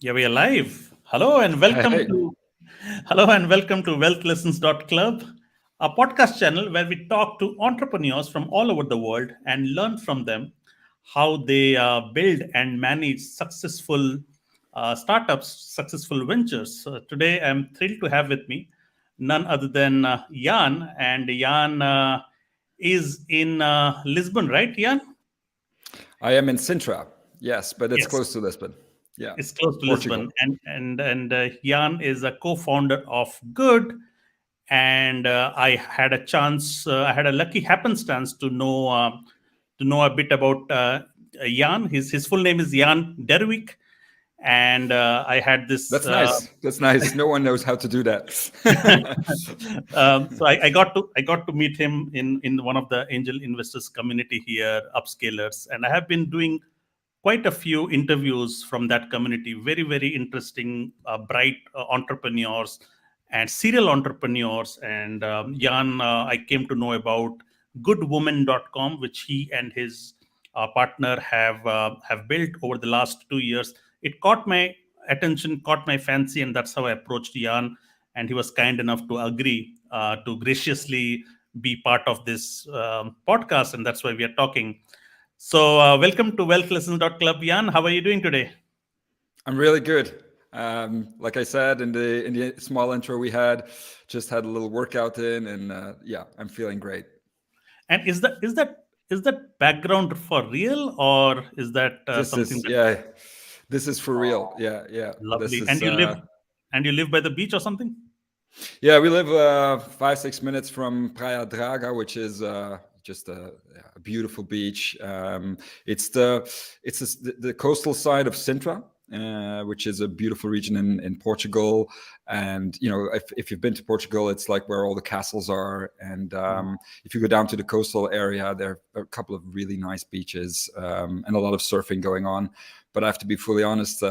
Yeah, we are live. Hello and welcome Hey, to Wealth Lessons.club, a podcast channel where we talk to entrepreneurs from all over the world and learn from them how they build and manage successful startups, successful ventures. Today, I'm thrilled to have with me none other than Jan, and Jan is in Lisbon, right, Jan? I am in Sintra. Yes, but it's Yes. close to Lisbon. Yeah, Is close to Portugal. Lisbon, and Jan is a co-founder of Good, and I had a lucky happenstance to know a bit about Jan. His full name is Jan DERUYCK, and I had this. That's nice. That's nice. No one knows how to do that. I got to meet him in one of the angel investors community here, upscalers, and I have been doing quite a few interviews from that community. Very very interesting, bright entrepreneurs and serial entrepreneurs. And Jan, I came to know about goodwoman.com, which he and his partner have built over the last 2 years. It caught my attention, caught my fancy, and that's how I approached Jan. And he was kind enough to agree to graciously be part of this podcast, and that's why we are talking. So, welcome to wealthlessons.club, Jan. How are you doing today? I'm really good. Like I said in the small intro we had, just had a little workout in, and yeah, I'm feeling great. And is that background for real, or is that This something is that? yeah, this is for real. Oh, Yeah, yeah. This lovely. is And you live by the beach or something? yeah. We live 5-6 minutes from Praia Draga, which is just a beautiful beach. It's the coastal side of Sintra, which is a beautiful region in Portugal. And if you've been to Portugal, it's like where all the castles are. And if you go down to the coastal area, there are a couple of really nice beaches and a lot of surfing going on. But I have to be fully honest.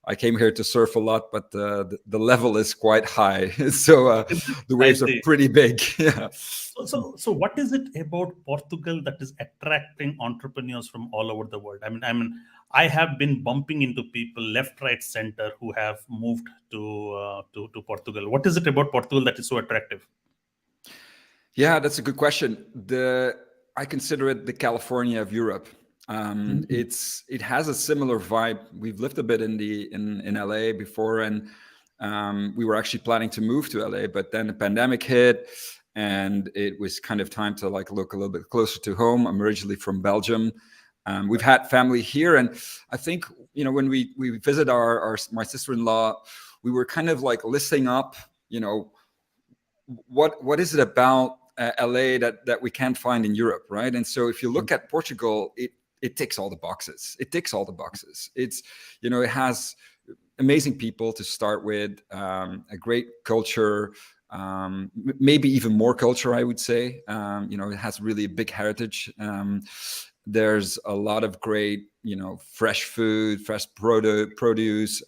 I came here to surf a lot, but the level is quite high, so the I waves are see. pretty big. Yeah. So, what is it about Portugal that is attracting entrepreneurs from all over the world? I have been bumping into people left, right, center who have moved to Portugal. What is it about Portugal that is so attractive? Yeah, that's a good question. I consider it the California of Europe. Mhm. It has a similar vibe. We've lived a bit in LA before, and we were actually planning to move to LA, but then the pandemic hit, and it was kind of time to like look a little bit closer to home. I'm originally from Belgium. We've had family here, and I think when we visit our my sister-in-law, we were kind of like listing up, you know, what is it about LA that we can't find in Europe, right? And so if you look at Portugal, it ticks all the boxes. It ticks all the boxes. It has amazing people to start with, a great culture, maybe even more culture, I would say. It has really a big heritage. There's a lot of great, fresh food, fresh produce.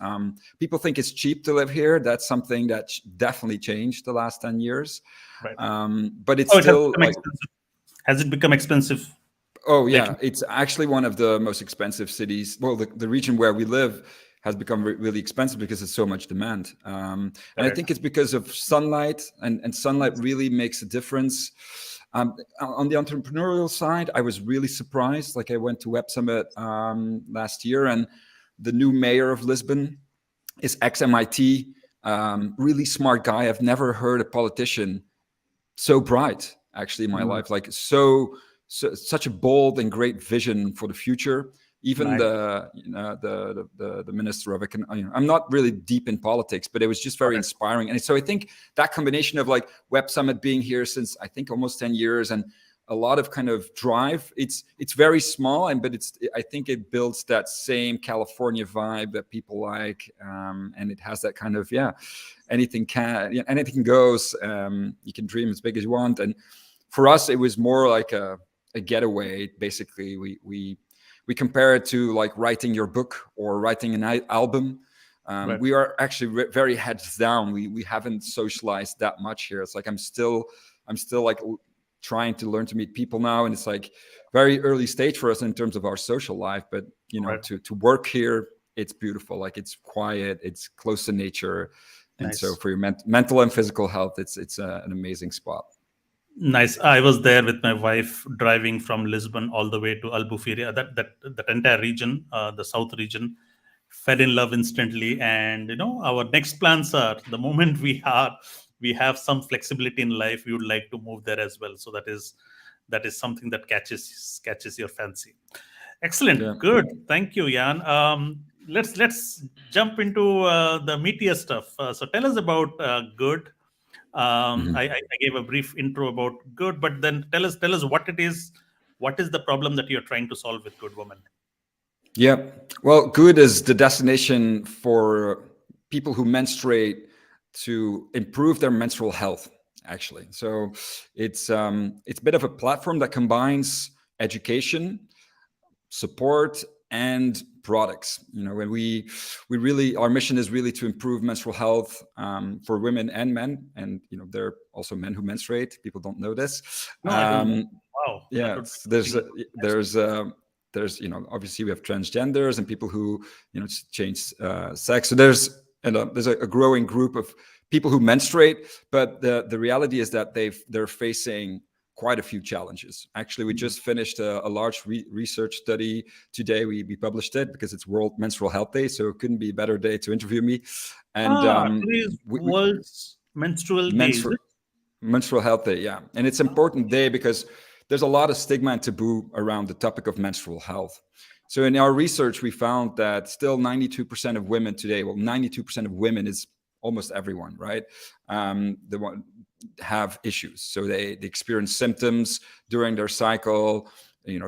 People think it's cheap to live here. That's something that definitely changed the last 10 years. Right. But it's Oh, it has still become like, expensive. Has it become expensive oh lately? yeah, it's actually one of the most expensive cities. Well, the region where we live has become really expensive because there's so much demand. And I Correct. think it's because of sunlight, and sunlight really makes a difference. On the entrepreneurial side, I was really surprised. Like I went to Web Summit last year, and the new mayor of Lisbon is ex-MIT, really smart guy. I've never heard a politician so bright actually in my Mm, life, like such a bold and great vision for the future. Even nice. the minister of I'm not really deep in politics, but it was just very Correct. inspiring. And so I think that combination of like Web Summit being here since I think almost 10 years, and a lot of kind of drive. It's very small, but I think it builds that same California vibe that people like, and it has that kind of, yeah, anything goes. You can dream as big as you want, and for us, it was more like a getaway. Basically, we compare it to like writing your book or writing an album. Right. We are actually very heads down. We haven't socialized that much here. It's like I'm still like trying to learn to meet people now, and it's like very early stage for us in terms of our social life. But Right. to work here, it's beautiful. Like it's quiet, it's close to nature. And so Nice. for your mental and physical health, it's an amazing spot. Nice. I was there with my wife driving from Lisbon all the way to Albufeira. That entire region, the south region, fell in love instantly. And our next plans are the moment we have some flexibility in life, we would like to move there as well. So that is something that catches your fancy. Yeah. Excellent. Good. Thank you, Jan. Let's jump into the meatier stuff. So tell us about Good. I gave a brief intro about Good, but then tell us what it is. What is the problem that you're trying to solve with Good Woman? Yeah. Well, Good is the destination for people who menstruate to improve their menstrual health, actually. So it's a bit of a platform that combines education, support, and products. When we really, our mission is really to improve menstrual health for women and men. And there are also men who menstruate. People don't know this. No, I don't know. Wow, that Yeah, would there's be obviously we have transgenders and people who change sex. So there's a growing group of people who menstruate, but the reality is that they're facing quite a few challenges. Actually, we just finished a large research study today. We published it because it's World Menstrual Health Day, so it couldn't be a better day to interview me. And today is World's Menstrual Day, is it? Menstrual Health Day, yeah. And it's an important day because there's a lot of stigma and taboo around the topic of menstrual health. So in our research, we found that still 92% of women today, well, 92% of women is almost everyone, right? Have issues. So they experience symptoms during their cycle,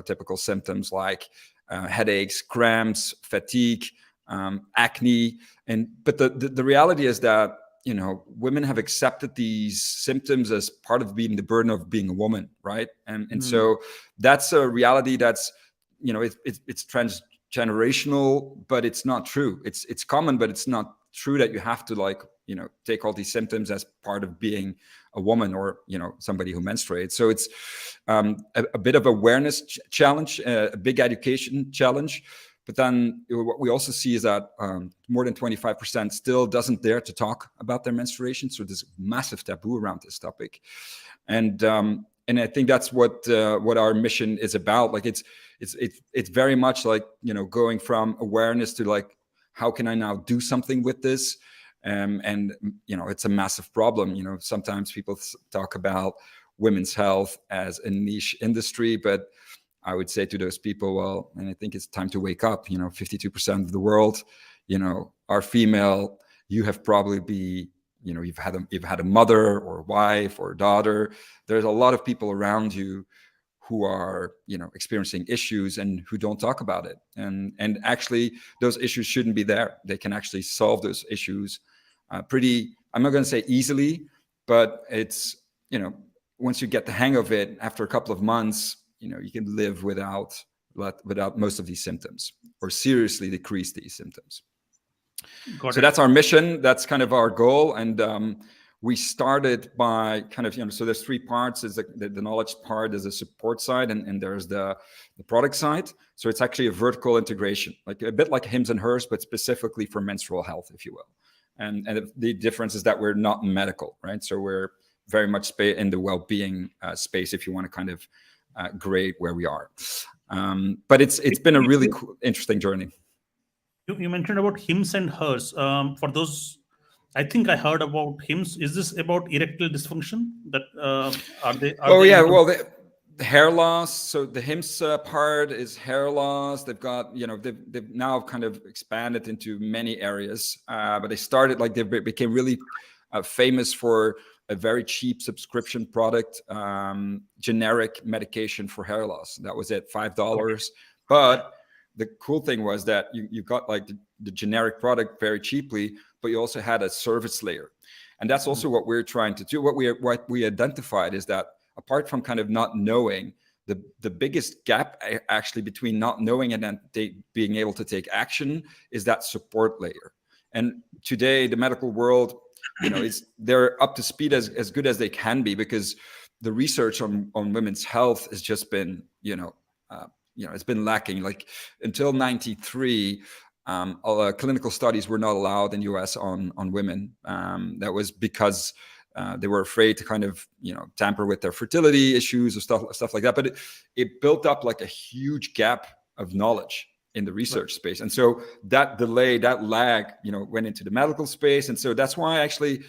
typical symptoms like headaches, cramps, fatigue, acne. But the reality is that women have accepted these symptoms as part of being the burden of being a woman, right? And so that's a reality that's it's transgenerational, but it's not true. It's common, but it's not true that you have to take all these symptoms as part of being a woman or somebody who menstruates. So it's a bit of awareness challenge, a big education challenge. But then what we also see is that more than 25% still doesn't dare to talk about their menstruation. So there's massive taboo around this topic, and I think that's what our mission is about. Like it's very much like going from awareness to how can I now do something with this, and it's a massive problem. Sometimes people talk about women's health as a niche industry, but I would say to those people, well, and I think it's time to wake up. 52% of the world, are female. You have probably you've had a mother or a wife or a daughter. There's a lot of people around you who are experiencing issues and who don't talk about it. And actually, those issues shouldn't be there. They can actually solve those issues pretty. I'm not going to say easily, but it's once you get the hang of it, after a couple of months, you can live without most of these symptoms or seriously decrease these symptoms. So that's our mission. That's kind of our goal. And we started by kind of, so there's three parts. There's the knowledge part, there's a support side, and there's the product side. So it's actually a vertical integration, like a bit like Hims and Hers, but specifically for menstrual health, if you will. And the difference is that we're not medical, right? So we're very much in the well-being space, if you want to kind of grade where we are. But it's been a really cool, interesting journey. You mentioned about Hims and Hers. For those, I think I heard about Hims. Is this about erectile dysfunction? That are they? Well, the hair loss. So the Hims part is hair loss. They've got they've now kind of expanded into many areas. But they started they became really famous for a very cheap subscription product, generic medication for hair loss. That was it, $5. Okay. But the cool thing was that you got the generic product very cheaply, but you also had a service layer. And that's also what we're trying to do. What we identified is that apart from kind of not knowing, the biggest gap actually between not knowing and then being able to take action is that support layer. And today, the medical world, they're up to speed as good as they can be, because the research on women's health has just been, it's been lacking. Like until 93, clinical studies were not allowed in US on women. That was because they were afraid to kind of, tamper with their fertility issues or stuff like that. But it built up like a huge gap of knowledge in the research space. And so that delay, that lag, went into the medical space. And so that's why actually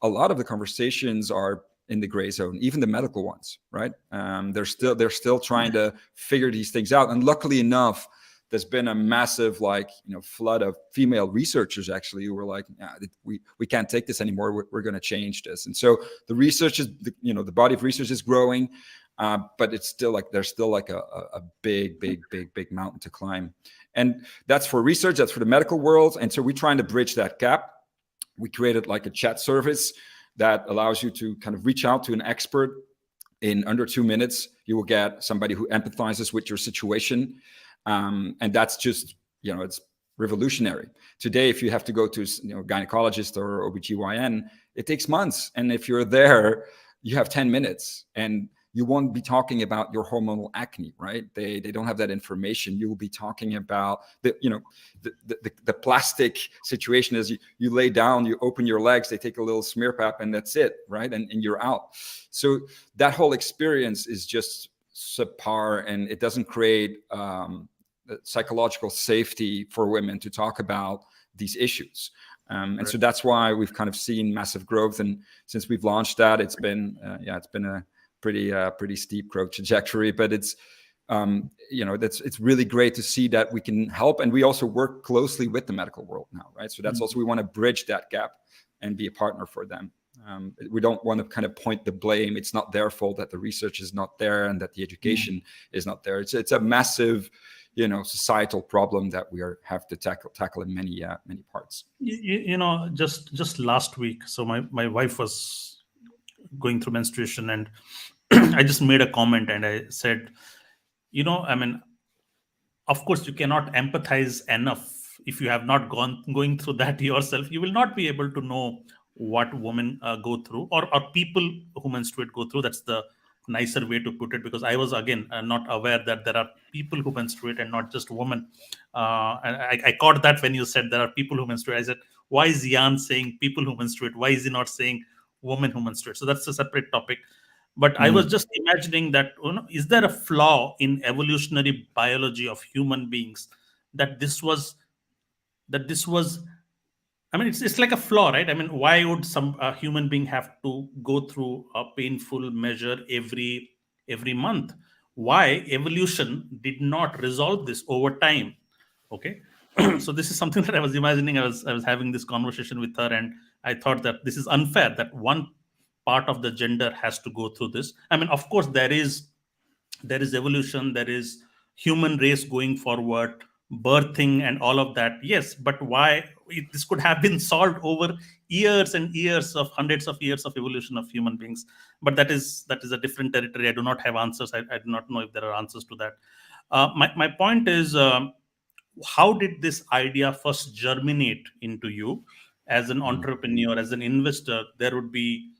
a lot of the conversations are in the gray zone, even the medical ones, right? They're still trying to figure these things out. And luckily enough, there's been a massive flood of female researchers actually who were like, we can't take this anymore. We're going to change this. And so the research is, the body of research is growing, but it's still there's still a big mountain to climb. And that's for research, that's for the medical world. And so we're trying to bridge that gap. We created like a chat service that allows you to kind of reach out to an expert in under 2 minutes. You will get somebody who empathizes with your situation. And that's just, it's revolutionary. Today, if you have to go to a gynecologist or OBGYN, it takes months. And if you're there, you have 10 minutes and you won't be talking about your hormonal acne, right? They don't have that information. You will be talking about the plastic situation is you lay down, you open your legs, they take a little smear pap and that's it, right? And you're out. So that whole experience is just subpar, and it doesn't create psychological safety for women to talk about these issues. And so that's why we've kind of seen massive growth. And since we've launched that, it's been a pretty steep growth trajectory, but it's really great to see that we can help. And we also work closely with the medical world now, right? So that's also, we want to bridge that gap and be a partner for them. We don't want to kind of point the blame. It's not their fault that the research is not there and that the education is not there. It's a massive, societal problem that we have to tackle in many parts. Just last week, so my wife was going through menstruation, and I just made a comment and I said, of course you cannot empathize enough if you have not going through that yourself. You will not be able to know what women go through, or people who menstruate go through. That's the nicer way to put it, because I was again not aware that there are people who menstruate and not just women. And I caught that when you said there are people who menstruate. I said, why is Jan saying people who menstruate? Why is he not saying women who menstruate? So that's a separate topic. But I was just imagining that, is there a flaw in evolutionary biology of human beings that this was, it's like a flaw, right? Why would some human being have to go through a painful measure every month? Why evolution did not resolve this over time? Okay. So this is something that I was imagining. I was having this conversation with her, and I thought that this is unfair that one part of the gender has to go through this. Of course, there is evolution, there is human race going forward, birthing and all of that. Yes, but why this could have been solved over years and years of hundreds of years of evolution of human beings. But that is a different territory. I do not have answers. I do not know if there are answers to that. My point is, how did this idea first germinate into you as an entrepreneur, as an investor? There would be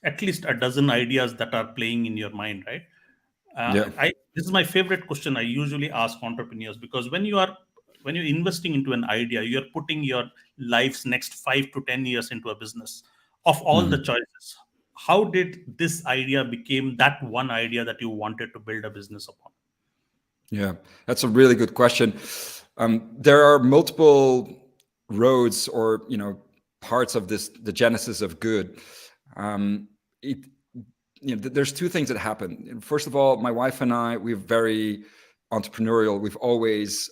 at least a dozen ideas that are playing in your mind, right? This is my favorite question I usually ask entrepreneurs, because when you're investing into an idea, you're putting your life's next 5 to 10 years into a business. Of all the choices, how did this idea become that one idea that you wanted to build a business upon? Yeah, that's a really good question. There are multiple roads or parts of the genesis of good. There's two things that happen. First of all, my wife and I, we're very entrepreneurial. We've always,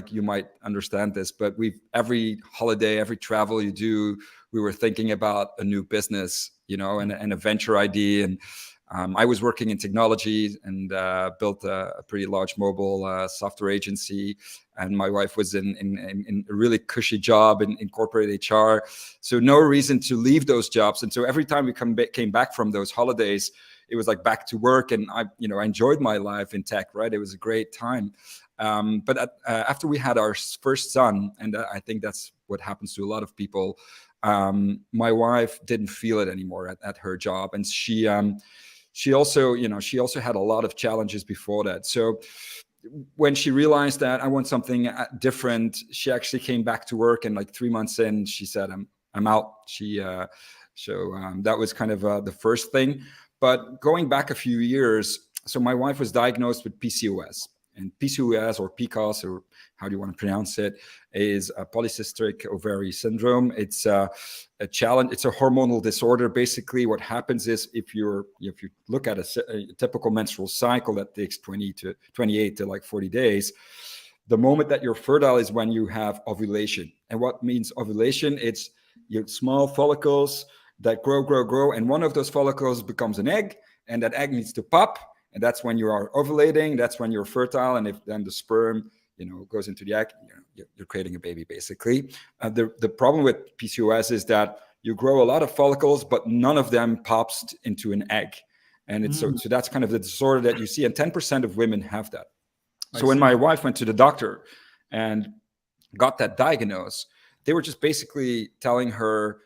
you might understand this, but every holiday, every travel you do, we were thinking about a new business, and a venture idea. And I was working in technology and built a pretty large mobile software agency. And my wife was in a really cushy job in corporate HR. So no reason to leave those jobs. And so every time we came back from those holidays, it was like back to work. And I enjoyed my life in tech, right? It was a great time. But after we had our first son, and I think that's what happens to a lot of people, my wife didn't feel it anymore at her job. And she also had a lot of challenges before that. So when she realized that I want something different, she actually came back to work, and like 3 months in, she said, I'm out. That was kind of the first thing. But going back a few years, so my wife was diagnosed with PCOS. And PCOS, or Pcos, or how do you want to pronounce it, is a polycystic ovary syndrome. It's a challenge. It's a hormonal disorder. Basically, what happens is if you look at a typical menstrual cycle that takes 28 to like 40 days, the moment that you're fertile is when you have ovulation. And what means ovulation? It's your small follicles that grow, and one of those follicles becomes an egg, and that egg needs to pop. And that's when you are ovulating. That's when you're fertile. And if then the sperm, goes into the egg, you're creating a baby, basically. The problem with PCOS is that you grow a lot of follicles, but none of them pops into an egg. And it's so that's kind of the disorder that you see. And 10% of women have that. So when my wife went to the doctor and got that diagnosis, they were just basically telling her,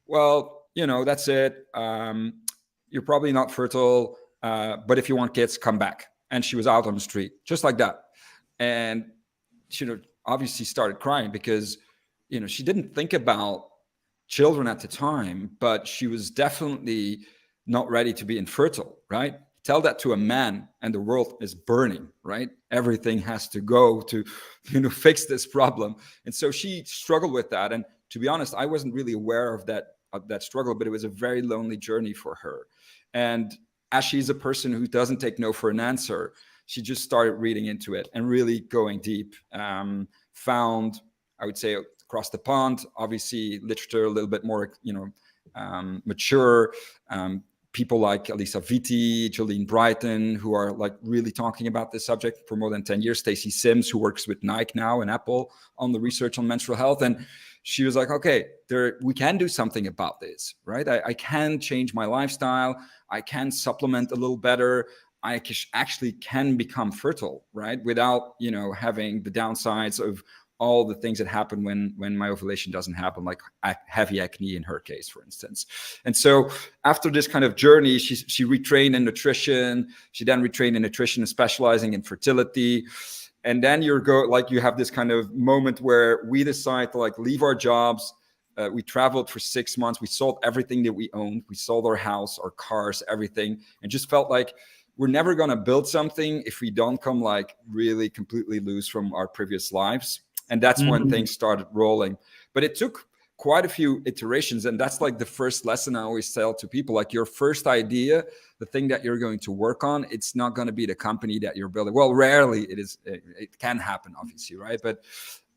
well, that's it. You're probably not fertile. But if you want kids, come back. And she was out on the street, just like that. And she obviously started crying because, she didn't think about children at the time, but she was definitely not ready to be infertile, right? Tell that to a man and the world is burning, right? Everything has to go to, fix this problem. And so she struggled with that. And to be honest, I wasn't really aware of that struggle, but it was a very lonely journey for her. And as she's a person who doesn't take no for an answer, she just started reading into it and really going deep. Found, I would say, across the pond, obviously literature a little bit more, mature. People like Elisa Vitti, Jolene Brighton, who are like really talking about this subject for more than 10 years. Stacey Sims, who works with Nike now and Apple on the research on menstrual health. And she was like, okay, we can do something about this, right? I can change my lifestyle. I can supplement a little better. I actually can become fertile, right? Without, having the downsides of all the things that happen when my ovulation doesn't happen, like heavy acne in her case, for instance. And so after this kind of journey, she retrained in nutrition. She then retrained in nutrition and specializing in fertility. And then you have this kind of moment where we decide to leave our jobs. We traveled for 6 months. We sold everything that we owned. We sold our house, our cars, everything, and just felt like we're never going to build something if we don't come really completely loose from our previous lives. And that's when things started rolling. But it took quite a few iterations. And that's the first lesson I always tell to people, your first idea, the thing that you're going to work on, it's not going to be the company that you're building. Well, rarely it is. It can happen, obviously, right? But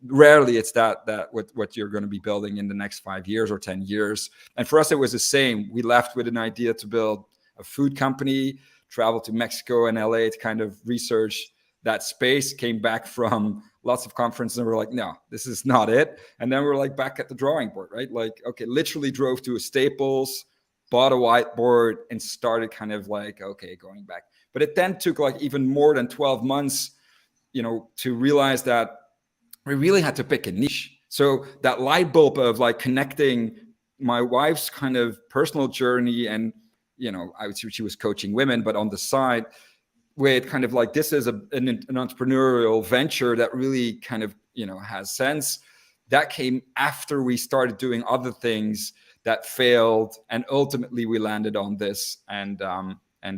rarely it's that what you're going to be building in the next 5 years or 10 years. And for us, it was the same. We left with an idea to build a food company, traveled to Mexico and LA to kind of research that space, came back from lots of conferences and we're like, no, this is not it. And then we're back at the drawing board, right? Okay, literally drove to a Staples, bought a whiteboard and started kind of okay, going back. But it then took even more than 12 months, to realize that we really had to pick a niche. So that light bulb of connecting my wife's kind of personal journey and, I would say she was coaching women, but on the side, with kind of this is an entrepreneurial venture that really kind of, has sense. That came after we started doing other things that failed. And ultimately we landed on this. And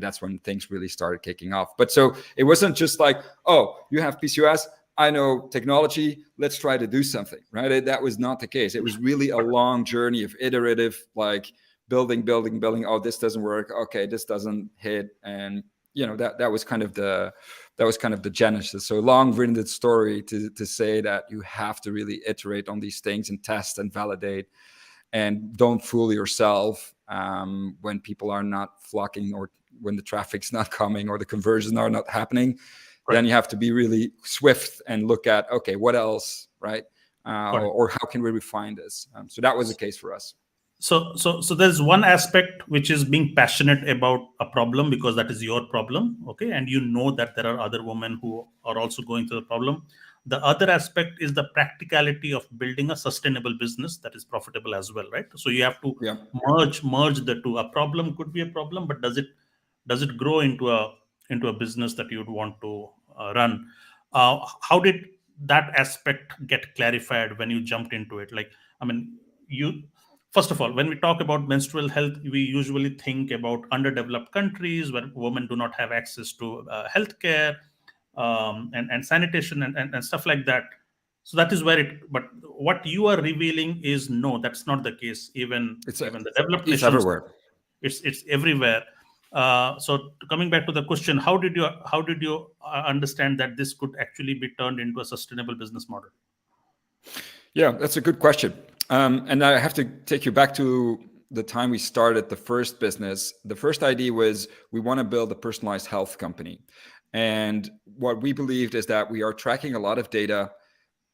that's when things really started kicking off. But so it wasn't just oh, you have PCOS, I know technology, let's try to do something, right? That was not the case. It was really a long journey of iterative, building. Oh, this doesn't work. Okay, this doesn't hit. And that was kind of the genesis. So long-winded story to say that you have to really iterate on these things and test and validate, and don't fool yourself when people are not flocking or when the traffic's not coming or the conversions are not happening. Right. Then you have to be really swift and look at, okay, what else, right? Or how can we refine this? So that was the case for us. So there's one aspect which is being passionate about a problem because that is your problem, okay? And that there are other women who are also going through the problem. The other aspect is the practicality of building a sustainable business that is profitable as well, right? So you have to merge the two. A problem could be a problem, but does it grow into a business that you'd want to run? How did that aspect get clarified when you jumped into it? Like, I mean, you first of all, when we talk about menstrual health, we usually think about underdeveloped countries where women do not have access to healthcare, and sanitation, and stuff like that. So that is where it. But what you are revealing is no, that's not the case. Even the developed It's nations, everywhere. it's everywhere. So coming back to the question, how did you understand that this could actually be turned into a sustainable business model? Yeah, that's a good question. And I have to take you back to the time we started the first business. The first idea was we want to build a personalized health company. And what we believed is that we are tracking a lot of data,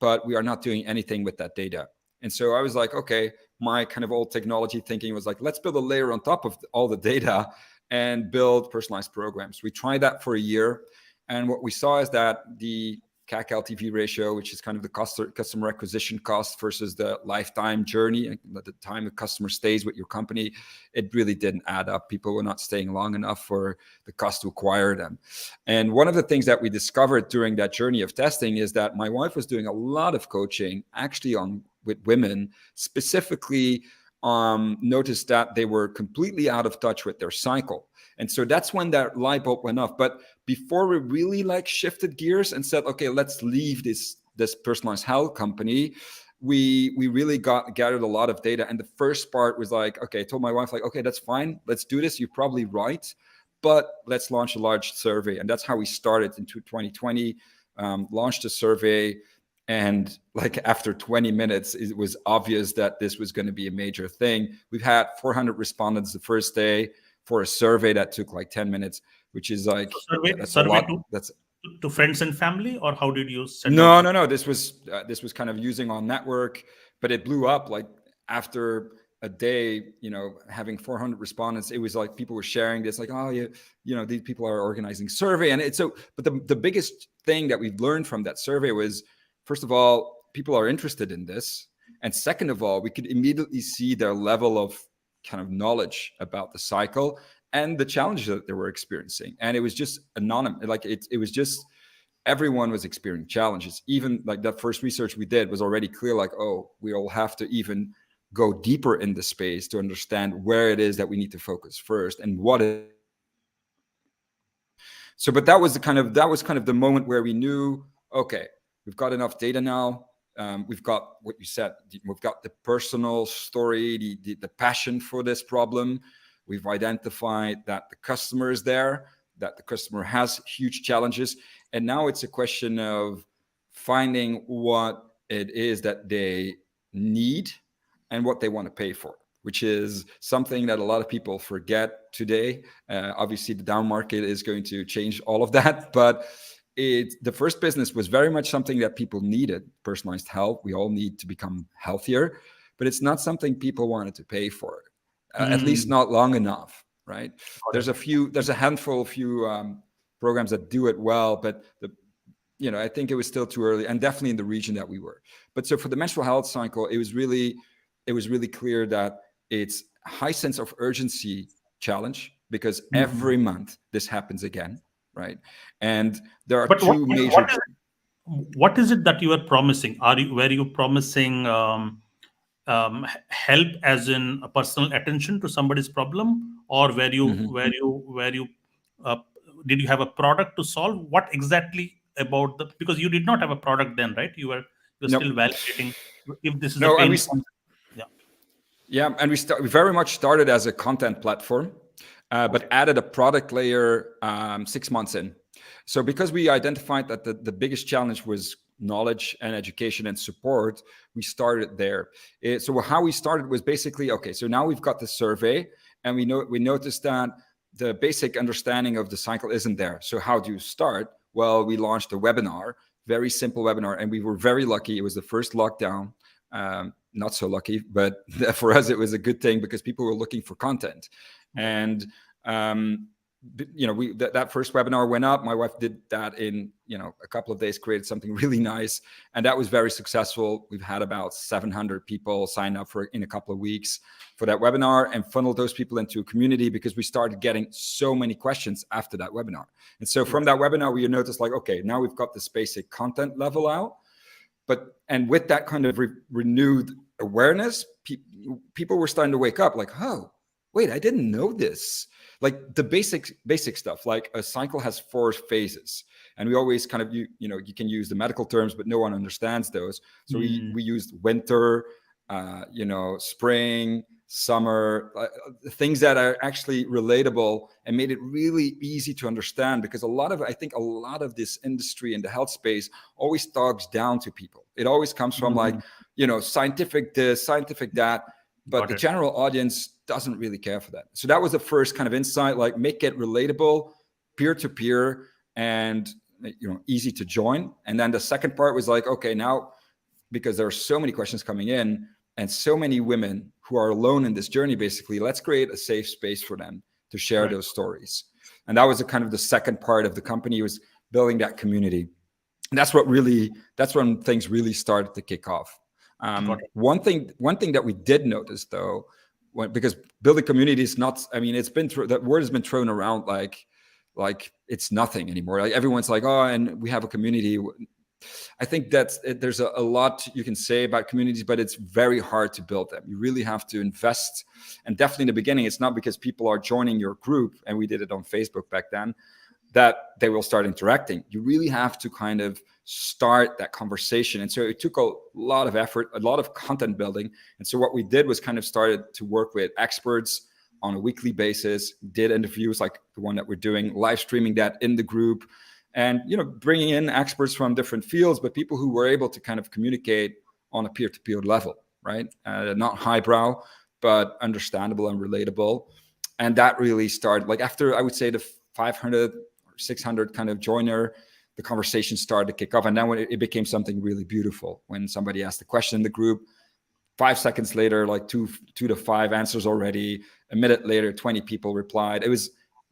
but we are not doing anything with that data. And so I was like, okay, my kind of old technology thinking was like, let's build a layer on top of all the data and build personalized programs. We tried that for a year. And what we saw is that the CAC LTV ratio, which is kind of the customer acquisition cost versus the lifetime journey, and the time the customer stays with your company, it really didn't add up. People were not staying long enough for the cost to acquire them. And one of the things that we discovered during that journey of testing is that my wife was doing a lot of coaching actually with women, specifically noticed that they were completely out of touch with their cycle. And so that's when that light bulb went off. But before we really like shifted gears and said, okay, let's leave this personalized health company, we really gathered a lot of data. And the first part was like, okay, I told my wife, like, okay, that's fine. Let's do this. You're probably right. But let's launch a large survey. And that's how we started in 2020, launched a survey. And like after 20 minutes, it was obvious that this was going to be a major thing. We've had 400 respondents the first day for a survey that took like 10 minutes, which is like, So survey, that's survey a lot. to friends and family, or how did you send No, out? no, no. This was kind of using on network, but it blew up like after a day, having 400 respondents. It was like people were sharing this, like, oh, these people are organizing survey. And it's so, but the biggest thing that we've learned from that survey was, first of all, people are interested in this. And second of all, we could immediately see their level of kind of knowledge about the cycle and the challenges that they were experiencing. And it was just anonymous. Like it was just, everyone was experiencing challenges. Even like that first research we did was already clear, like, oh, we all have to even go deeper in the space to understand where it is that we need to focus first and what it. So, but that was kind of the moment where we knew, okay, we've got enough data now. We've got what you said. We've got the personal story, the passion for this problem. We've identified that the customer is there, that the customer has huge challenges. And now it's a question of finding what it is that they need and what they want to pay for, which is something that a lot of people forget today. Obviously, the down market is going to change all of that, but the first business was very much something that people needed, personalized health. We all need to become healthier, but it's not something people wanted to pay for, at least not long enough, right? There's a handful of programs that do it well, but I think it was still too early, and definitely in the region that we were. But so for the menstrual health cycle, it was really clear that it's a high sense of urgency challenge, because every month this happens again, right? And there are two major. What is it that you are promising? Were you promising help, as in a personal attention to somebody's problem, or did you have a product to solve? What exactly about because you did not have a product then, right? You were still validating if this is a pain point. Yeah, and we very much started as a content platform, but added a product layer 6 months in. So because we identified that the biggest challenge was knowledge and education and support, we started there. So how we started was basically, okay, so now we've got the survey, and we noticed that the basic understanding of the cycle isn't there. So how do you start? Well, we launched a webinar, very simple webinar, and we were very lucky. It was the first lockdown. Not so lucky, but for us, it was a good thing because people were looking for content. And that first webinar went up. My wife did that in, a couple of days, created something really nice. And that was very successful. We've had about 700 people sign up for in a couple of weeks for that webinar, and funneled those people into a community because we started getting so many questions after that webinar. And so from that webinar, we noticed like, okay, now we've got this basic content level out, and with that kind of renewed awareness, people were starting to wake up like, oh, wait, I didn't know this. Like the basic stuff, like a cycle has 4 phases. And we always kind of, you can use the medical terms, but no one understands those. So we used winter, spring, summer, things that are actually relatable, and made it really easy to understand, because I think a lot of this industry in the health space always talks down to people. It always comes from like, scientific this, scientific that, but the general audience doesn't really care for that. So that was the first kind of insight, like make it relatable, peer-to-peer, and easy to join. And then the second part was like, okay, now, because there are so many questions coming in and so many women who are alone in this journey, basically, let's create a safe space for them to share those stories. And that was kind of the second part of the company, was building that community. And that's when things really started to kick off. One thing that we did notice though, because building community is not, it's been that word has been thrown around like it's nothing anymore. Like everyone's like, oh, and we have a community. I think there's a lot you can say about communities, but it's very hard to build them. You really have to invest. And definitely in the beginning, it's not because people are joining your group, and we did it on Facebook back then, that they will start interacting. You really have to kind of start that conversation. And so it took a lot of effort, a lot of content building. And so what we did was kind of started to work with experts on a weekly basis, did interviews like the one that we're doing, live streaming that in the group, and bringing in experts from different fields, but people who were able to kind of communicate on a peer-to-peer level, right? Not highbrow, but understandable and relatable. And that really started, like after, I would say, the 500 or 600 kind of joiner, the conversation started to kick off. And then when it became something really beautiful, when somebody asked a question in the group, 5 seconds later, like 2 to 5 answers already. A minute later, 20 people replied. And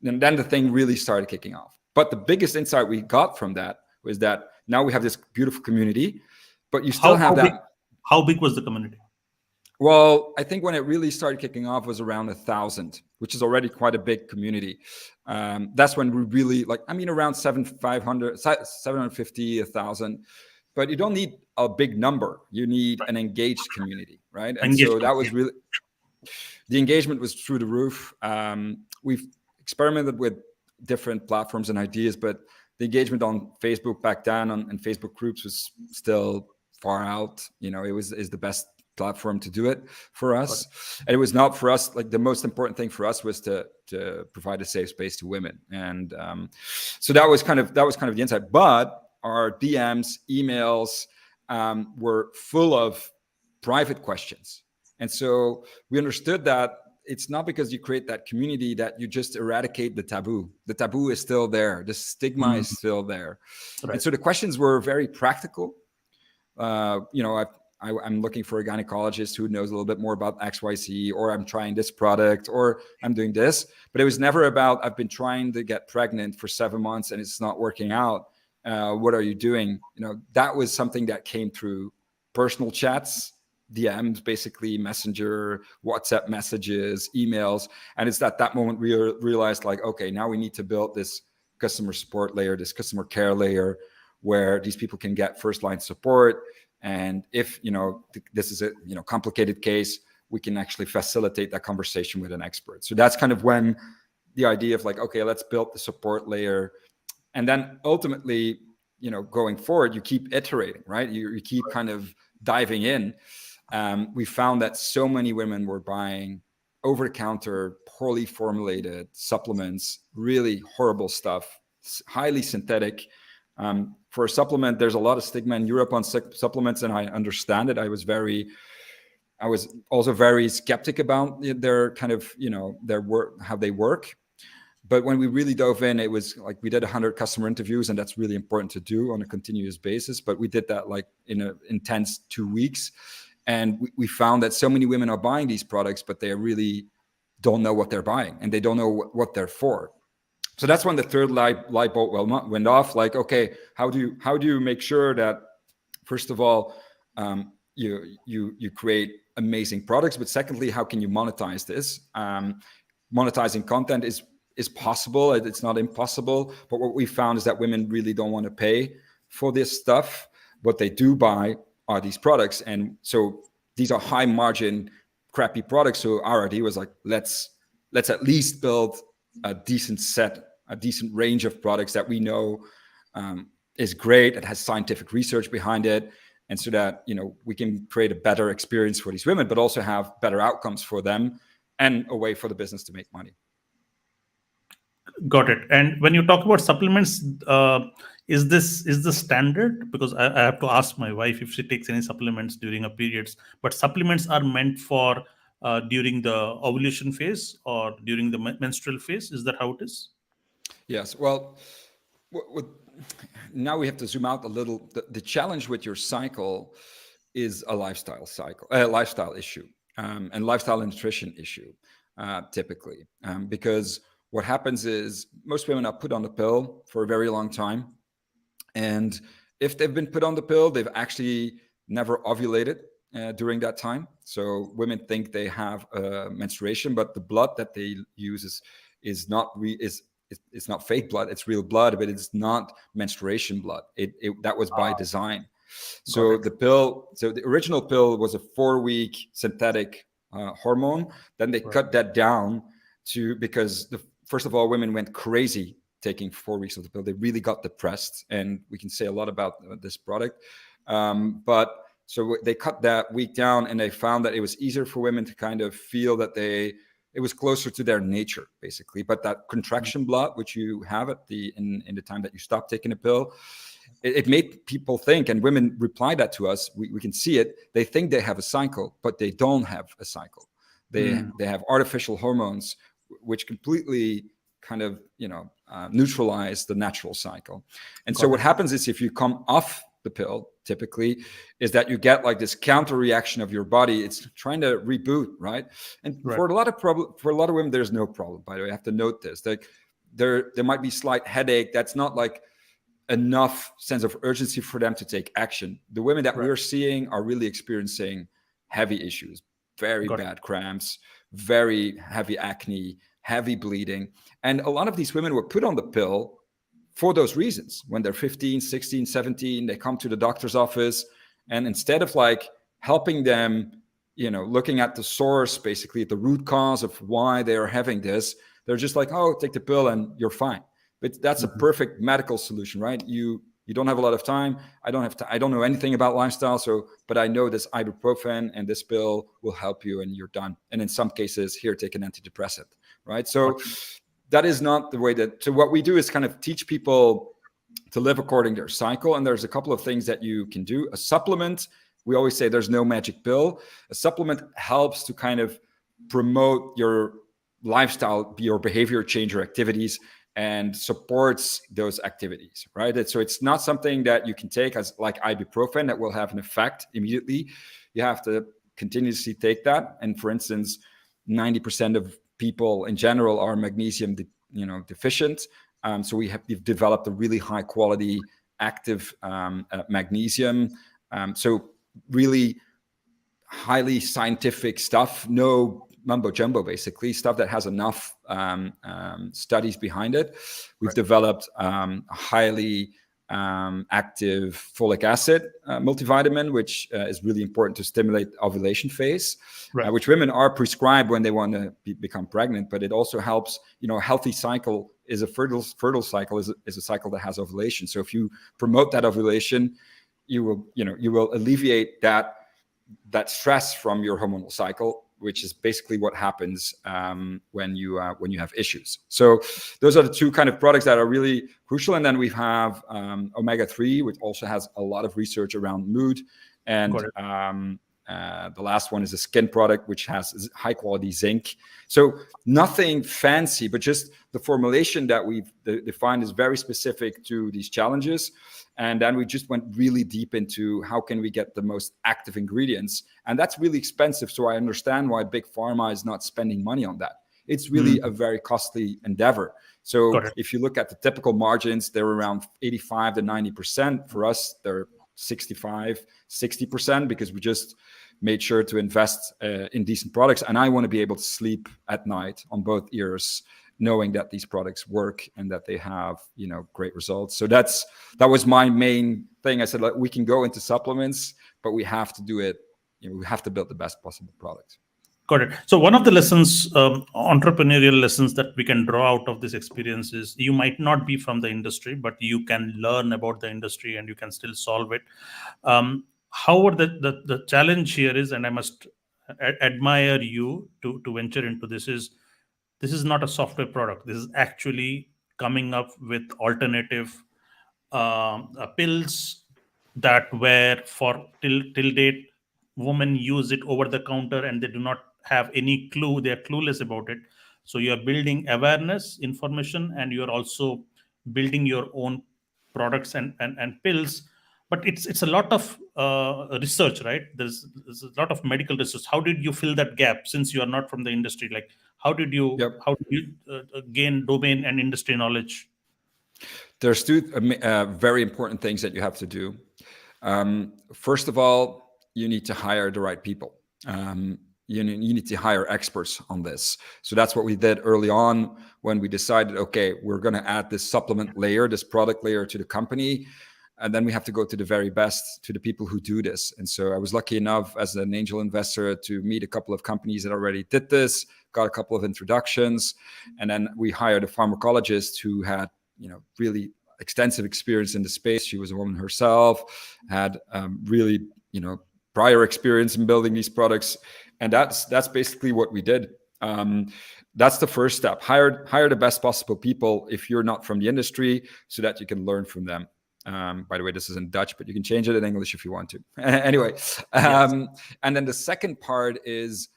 then the thing really started kicking off. But the biggest insight we got from that was that now we have this beautiful community, but you still have that. How big was the community? Well, I think when it really started kicking off was around 1,000, which is already quite a big community. That's when we really around 750, 1,000. But you don't need a big number. You need an engaged community, right? And so that was really, the engagement was through the roof. We've experimented with different platforms and ideas, but the engagement on Facebook back then and Facebook groups was still far out. Is the best platform to do it for us. And it was not for us, like the most important thing for us was to provide a safe space to women. And so that was kind of the insight. But our DMs, emails were full of private questions. And so we understood that it's not because you create that community that you just eradicate the taboo. The taboo is still there. The stigma is still there. Right. And so the questions were very practical. I'm looking for a gynecologist who knows a little bit more about XYZ, or I'm trying this product, or I'm doing this. But it was never about, I've been trying to get pregnant for 7 months and it's not working out. What are you doing? That was something that came through personal chats, DMs, basically Messenger, WhatsApp messages, emails. And it's at that moment we realized like, okay, now we need to build this customer support layer, this customer care layer, where these people can get first line support. And if, this is a, complicated case, we can actually facilitate that conversation with an expert. So that's kind of when the idea of like, okay, let's build the support layer. And then ultimately, going forward, you keep iterating, right? You keep kind of diving in. We found that so many women were buying over-the-counter, poorly formulated supplements, really horrible stuff, highly synthetic. For a supplement, there's a lot of stigma in Europe on supplements, and I understand it. I was also very skeptic about their kind of, their work, how they work. But when we really dove in, it was like we did 100 customer interviews, and that's really important to do on a continuous basis. But we did that like in an intense 2 weeks. And we found that so many women are buying these products, but they really don't know what they're buying, and they don't know what they're for. So that's when the third light bulb went off. Like, okay, how do you make sure that, first of all, you create amazing products, but secondly, how can you monetize this? Monetizing content is possible. It's not impossible. But what we found is that women really don't want to pay for this stuff. What they do buy are these products, and so these are high margin, crappy products. So our idea was like, let's at least build a decent range of products that we know is great. It has scientific research behind it, and so that we can create a better experience for these women, but also have better outcomes for them and a way for the business to make money. Got it. And when you talk about supplements, is this standard? Because I have to ask my wife if she takes any supplements during her periods. But supplements are meant for during the ovulation phase or during the menstrual phase. Is that how it is? Yes. Well, now we have to zoom out a little. The challenge with your cycle is a lifestyle issue, and lifestyle and nutrition issue, typically, because what happens is most women are put on the pill for a very long time. And if they've been put on the pill, they've actually never ovulated during that time. So women think they have menstruation, but the blood that they use is not fake blood. It's real blood, but it's not menstruation blood. That was by design. So the original pill was a 4-week synthetic hormone. Then they cut that down because first of all, women went crazy taking 4 weeks of the pill. They really got depressed, and we can say a lot about this product. But so they cut that week down, and they found that it was easier for women to kind of feel that it was closer to their nature, basically. But that contraction blood, which you have in the time that you stop taking a pill, it made people think, and women reply that to us. We can see it. They think they have a cycle, but they don't have a cycle. They have artificial hormones, which completely kind of neutralize the natural cycle. And so what happens is, if you come off the pill, typically, is that you get like this counter reaction of your body. It's trying to reboot, right? And for a lot of women, there's no problem. By the way, I have to note this. Like there might be slight headache. That's not like enough sense of urgency for them to take action. The women that we're seeing are really experiencing heavy issues, very bad cramps, very heavy acne, heavy bleeding. And a lot of these women were put on the pill for those reasons. When they're 15, 16, 17, they come to the doctor's office, and instead of like helping them, looking at the source, basically the root cause of why they are having this, they're just like, oh, take the pill and you're fine. But that's a perfect medical solution, right? You don't have a lot of time. I don't know anything about lifestyle. But I know this ibuprofen and this pill will help you, and you're done. And in some cases, here, take an antidepressant, right? So that is not the way so what we do is kind of teach people to live according to their cycle. And there's a couple of things that you can do. A supplement, we always say there's no magic pill. A supplement helps to kind of promote your lifestyle, your behavior change, your activities, and supports those activities, right? So it's not something that you can take as like ibuprofen that will have an effect immediately. You have to continuously take that. And for instance, 90% of people in general are magnesium deficient. So we've developed a really high quality active magnesium. So really highly scientific stuff, no mumbo jumbo, basically stuff that has enough studies behind it. We've developed a highly active folic acid multivitamin, which is really important to stimulate ovulation phase, which women are prescribed when they want to become pregnant. But it also helps, a healthy cycle is a fertile cycle is a cycle that has ovulation. So if you promote that ovulation, you will alleviate that stress from your hormonal cycle, which is basically what happens when you have issues. So those are the two kind of products that are really crucial. And then we have omega-3, which also has a lot of research around mood. And the last one is a skin product, which has high quality zinc. So nothing fancy, but just the formulation that we've defined is very specific to these challenges. And then we just went really deep into how can we get the most active ingredients. And that's really expensive. So I understand why Big Pharma is not spending money on that. it's really a very costly endeavor. So if you look at the typical margins, they're around 85 to 90%. For us, they're 65, 60%, because we just made sure to invest in decent products. And I want to be able to sleep at night on both ears, knowing that these products work and that they have, great results. So that was my main thing. I said, like, we can go into supplements, but we have to do it. We have to build the best possible product. Got it. So one of the lessons, entrepreneurial lessons that we can draw out of this experience is you might not be from the industry, but you can learn about the industry and you can still solve it. However, the challenge here is, and I must admire you to venture into this is not a software product. This is actually coming up with alternative pills that were for till date women use it over the counter and they do not have any clue. They are clueless about it. So you are building awareness, information, and you are also building your own products and pills. But it's a lot of research, right? There's a lot of medical research. How did you fill that gap, since you are not from the industry? Like, how did you gain domain and industry knowledge? There's two very important things that you have to do. First of all, you need to hire the right people. You need to hire experts on this. So that's what we did early on when we decided, okay, we're going to add this supplement layer, this product layer to the company. And then we have to go to the very best, to the people who do this. And so I was lucky enough as an angel investor to meet a couple of companies that already did this, got a couple of introductions. And then we hired a pharmacologist who had, really extensive experience in the space. She was a woman herself, had really, prior experience in building these products. And that's basically what we did. That's the first step. Hire the best possible people if you're not from the industry, so that you can learn from them. By the way, this is in Dutch, but you can change it in English if you want to. Anyway, and then the second part is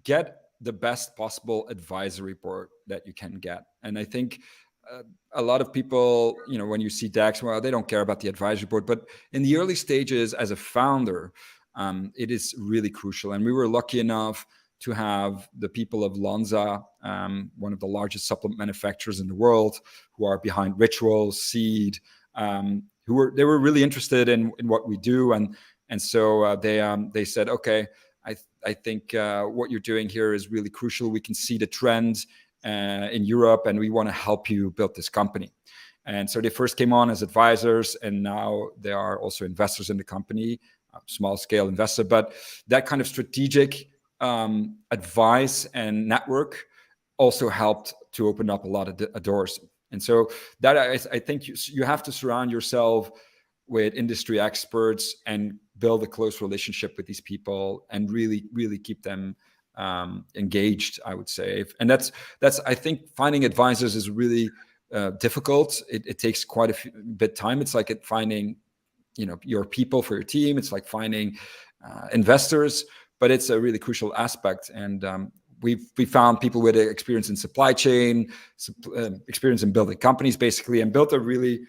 get the best possible advisory board that you can get. And I think a lot of people, when you see DAX, well, they don't care about the advisory board. But in the early stages as a founder, it is really crucial. And we were lucky enough to have the people of Lonza, one of the largest supplement manufacturers in the world, who are behind Ritual, Seed, they were really interested in what we do. And so they said, okay, I think what you're doing here is really crucial. We can see the trend in Europe, and we want to help you build this company. And so they first came on as advisors, and now they are also investors in the company, small scale investor. But that kind of strategic advice and network also helped to open up a lot of doors. And so that I think you have to surround yourself with industry experts and build a close relationship with these people and really, really keep them engaged, I would say. And that's I think finding advisors is really difficult. It takes quite a bit time. It's like finding, your people for your team. It's like finding investors, but it's a really crucial aspect. And we found people with experience in supply chain, experience in building companies, basically, and built a really,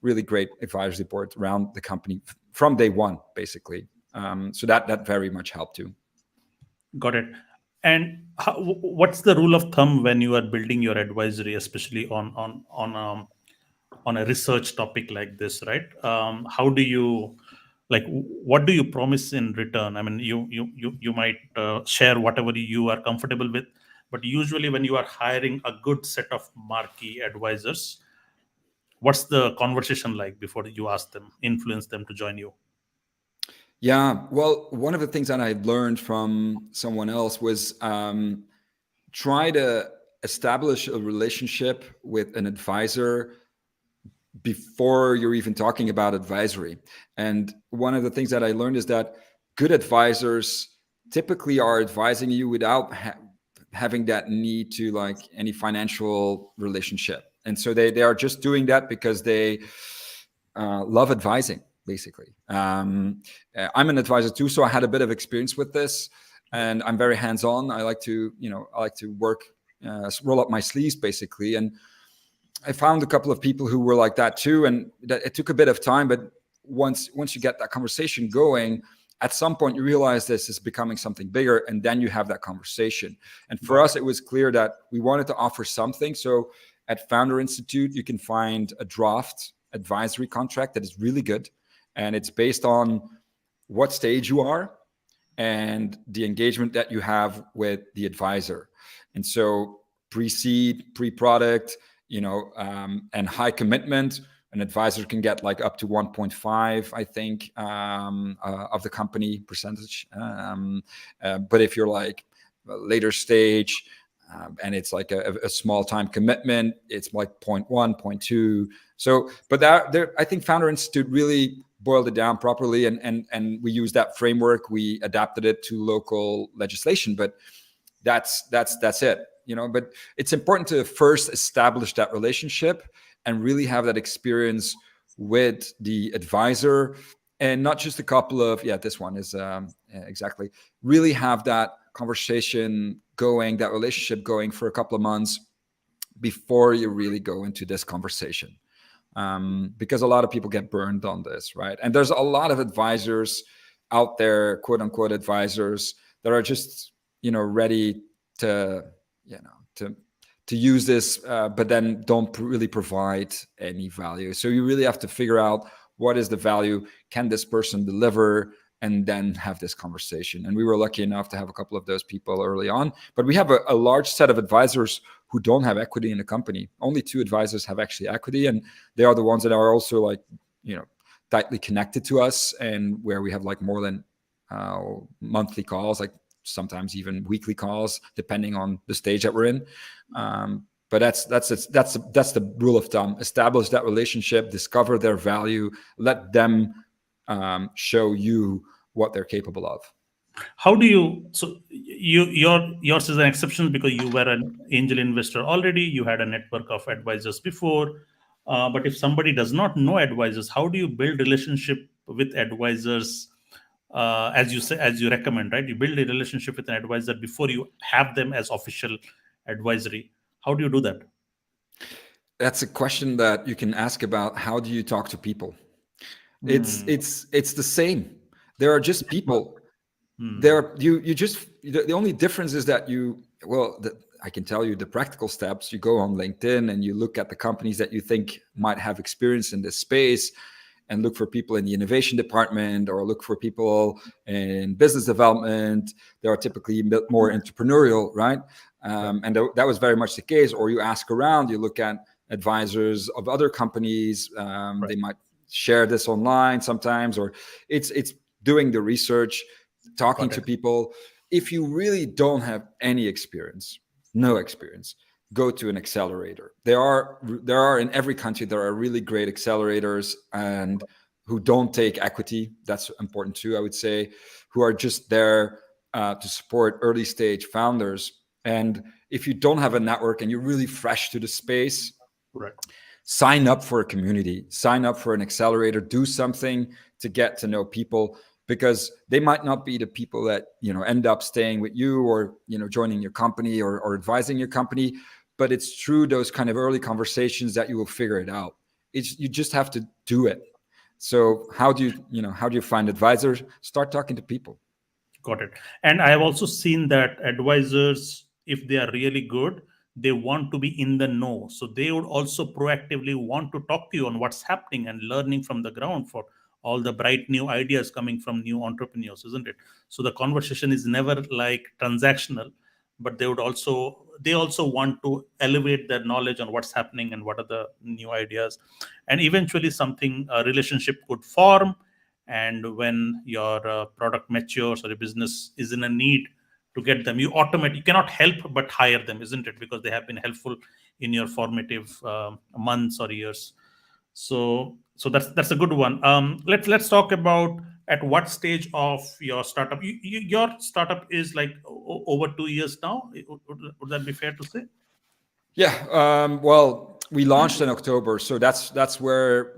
really great advisory board around the company from day one, basically. So that very much helped too. Got it. And what's the rule of thumb when you are building your advisory, especially on a research topic like this, right? How do you, what do you promise in return? I mean, you might share whatever you are comfortable with, but usually when you are hiring a good set of marquee advisors, what's the conversation like before you ask them, influence them to join you? Yeah, well, one of the things that I learned from someone else was try to establish a relationship with an advisor before you're even talking about advisory. And one of the things that I learned is that good advisors typically are advising you without having that need to like any financial relationship. And so they are just doing that because they love advising, basically. I'm an advisor too, so I had a bit of experience with this, and I'm very hands-on. I like to work, roll up my sleeves, basically. And I found a couple of people who were like that too, and it took a bit of time. But once you get that conversation going, at some point you realize this is becoming something bigger, and then you have that conversation. And for us, it was clear that we wanted to offer something. So at Founder Institute, you can find a draft advisory contract that is really good, and it's based on what stage you are and the engagement that you have with the advisor. And so pre-seed, pre-product, and high commitment, an advisor can get like up to 1.5, I think, of the company percentage. But if you're like a later stage, and it's like a small time commitment, it's like 0.1, 0.2. So, but I think Founder Institute really boiled it down properly, and we used that framework. We adapted it to local legislation, but that's it. But it's important to first establish that relationship and really have that experience with the advisor, and not just a couple of, this one is exactly, really have that conversation going, that relationship going for a couple of months before you really go into this conversation. Because a lot of people get burned on this, right? And there's a lot of advisors out there, quote unquote advisors, that are just, ready to use this, but then don't really provide any value. So you really have to figure out what is the value, can this person deliver, and then have this conversation. And we were lucky enough to have a couple of those people early on. But we have a large set of advisors who don't have equity in the company. Only 2 advisors have actually equity, and they are the ones that are also like, tightly connected to us, and where we have like more than monthly calls, like sometimes even weekly calls, depending on the stage that we're in. But that's the rule of thumb. Establish that relationship, discover their value, let them show you what they're capable of. How do you, so yours is an exception because you were an angel investor already, you had a network of advisors before, but if somebody does not know advisors, how do you build relationship with advisors? As you recommend, right? You build a relationship with an advisor before you have them as official advisory. How do you do that? That's a question that you can ask about how do you talk to people. It's the same. There are just people. There, the only difference is that I can tell you the practical steps. You go on LinkedIn and you look at the companies that you think might have experience in this space, and look for people in the innovation department, or look for people in business development. They are typically more entrepreneurial, right? And that was very much the case. Or you ask around, you look at advisors of other companies. They might share this online sometimes, or it's doing the research, talking to people. If you really don't have any experience, no experience, go to an accelerator. There are in every country, there are really great accelerators, and who don't take equity. That's important too, I would say, who are just there to support early stage founders. And if you don't have a network and you're really fresh to the space, sign up for a community, sign up for an accelerator, do something to get to know people, because they might not be the people that, end up staying with you, or, joining your company or advising your company. But it's through those kind of early conversations that you will figure it out. You just have to do it. So how do you find advisors? Start talking to people. Got it. And I have also seen that advisors, if they are really good, they want to be in the know. So they would also proactively want to talk to you on what's happening and learning from the ground for all the bright new ideas coming from new entrepreneurs, isn't it? So the conversation is never like transactional, but they also want to elevate their knowledge on what's happening and what are the new ideas. And eventually a relationship could form. And when your product matures or your business is in a need to get them, you cannot help but hire them, isn't it? Because they have been helpful in your formative months or years. So that's a good one. Let's talk about at what stage of your startup. Your startup is like over 2 years now. Would that be fair to say? Yeah. Well, we launched in October, so that's where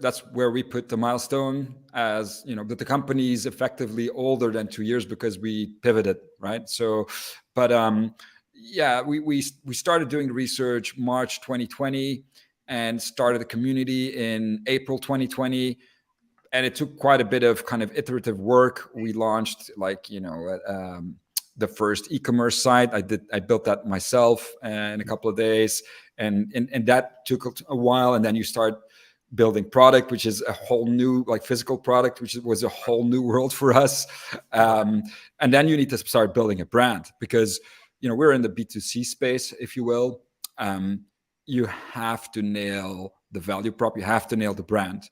we put the milestone, as but the company is effectively older than 2 years because we pivoted, right? So, but we started doing the research March 2020 and started a community in April 2020. and it took quite a bit of kind of iterative work. We launched like, the first e-commerce site. I built that myself in a couple of days, and that took a while. And then you start building product, which is a whole new, like, physical product, which was a whole new world for us. And then you need to start building a brand, because we're in the B2C space, if you will. You have to nail the value prop. You have to nail the brand.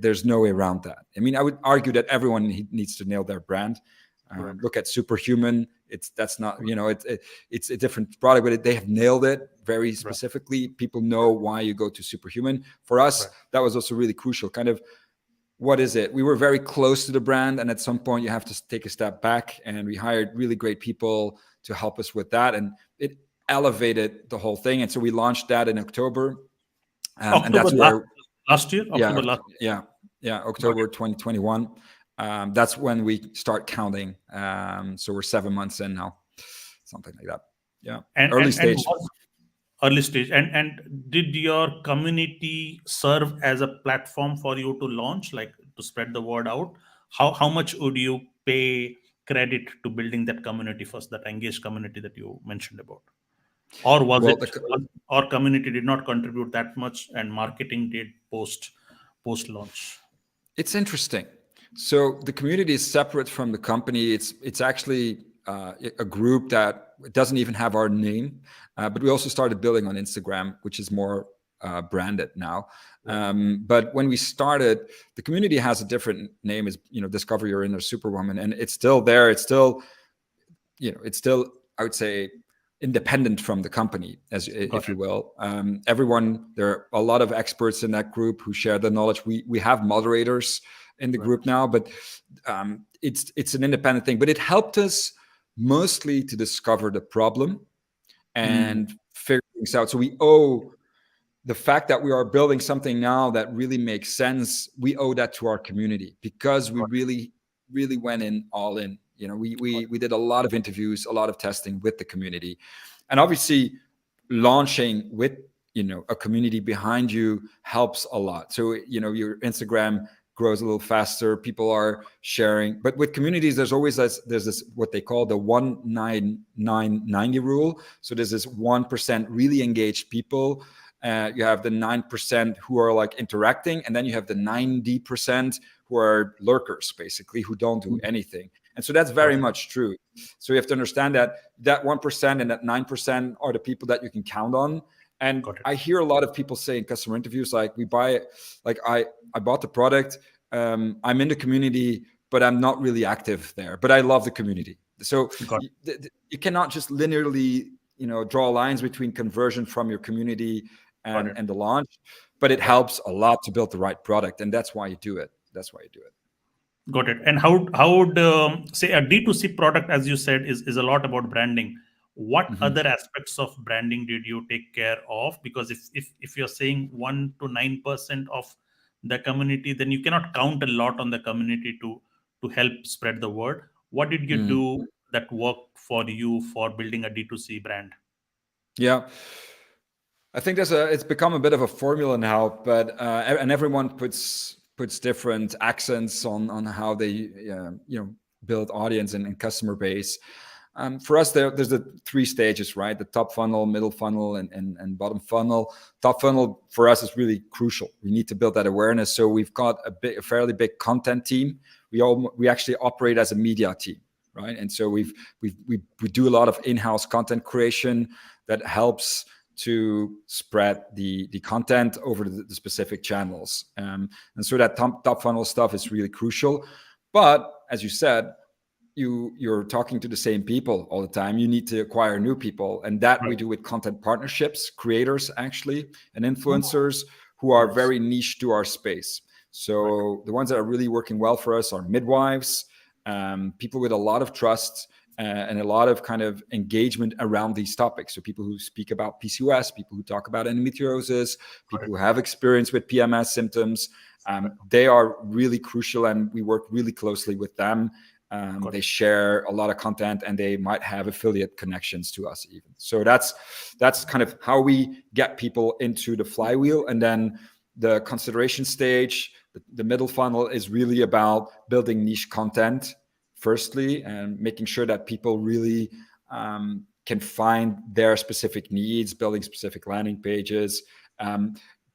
There's no way around that. I mean, I would argue that everyone needs to nail their brand. Look at Superhuman. It's a different product, but they have nailed it very specifically. People know why you go to Superhuman. For us, that was also really crucial. Kind of, what is it? We were very close to the brand, and at some point you have to take a step back, and we hired really great people to help us with that, and it elevated the whole thing. And so we launched that in October. And that's where last year, October 2021. That's when we start counting. So we're 7 months in now, something like that. Yeah, early stage. And did your community serve as a platform for you to launch, like to spread the word out? How much would you pay credit to building that community first, that engaged community that you mentioned about? Or or community did not contribute that much and marketing did post launch? It's interesting. So the community is separate from the company. It's actually a group that doesn't even have our name, but we also started building on Instagram, which is more branded now. But when we started, the community has a different name, is Discover Your Inner Superwoman, and it's still there. It's still, I would say, independent from the company, if you will. There are a lot of experts in that group who share the knowledge. We have moderators in the group now, but it's an independent thing. But it helped us mostly to discover the problem and figure things out. So we owe the fact that we are building something now that really makes sense. We owe that to our community, because we really went all in. We did a lot of interviews, a lot of testing with the community, and obviously launching with a community behind you helps a lot. So your Instagram grows a little faster, people are sharing. But with communities, there's always this what they call the 1-9-9-90 rule. So there's this 1% really engaged people. You have the 9% who are like interacting, and then you have the 90% who are lurkers, basically, who don't do anything. And so that's very much true. So you have to understand that 1% and that 9% are the people that you can count on. And I hear a lot of people say in customer interviews, like, we buy it, like I bought the product, I'm in the community, but I'm not really active there, but I love the community. So you cannot just linearly, draw lines between conversion from your community and the launch, but it helps a lot to build the right product. And that's why you do it. Got it. And how would say a D2C product, as you said, is a lot about branding. What other aspects of branding did you take care of? Because if you're saying 1 to 9% of the community, then you cannot count a lot on the community to help spread the word. What did you do that worked for you for building a D2C brand? Yeah, I think it's become a bit of a formula now, but and everyone puts different accents on how they build audience and customer base. For us, there's the 3 stages, right? The top funnel, middle funnel, and bottom funnel. Top funnel for us is really crucial. We need to build that awareness. So we've got a fairly big content team. We actually operate as a media team, right? And so we do a lot of in-house content creation that helps to spread the content over the specific channels. And so that top funnel stuff is really crucial. But as you said, you're talking to the same people all the time. You need to acquire new people. And that we do with content partnerships, creators actually, and influencers who are very niche to our space. So the ones that are really working well for us are midwives, people with a lot of trust, and a lot of kind of engagement around these topics. So people who speak about PCOS, people who talk about endometriosis, people who have experience with PMS symptoms. They are really crucial, and we work really closely with them. They share a lot of content, and they might have affiliate connections to us even. So that's kind of how we get people into the flywheel. And then the consideration stage, The middle funnel is really about building niche content firstly, and making sure that people really can find their specific needs, building specific landing pages.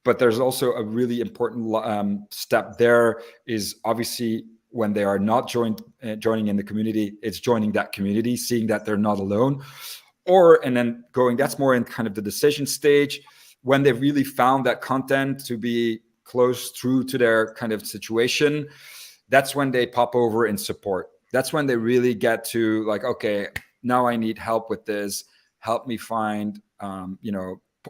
But there's also a really important step there is obviously when they are not joining in the community, it's joining that community, seeing that they're not alone. And then that's more in kind of the decision stage, when they've really found that content to be close through to their kind of situation. That's when they pop over in support. That's when they really get to like, okay, now I need help with this. Help me find,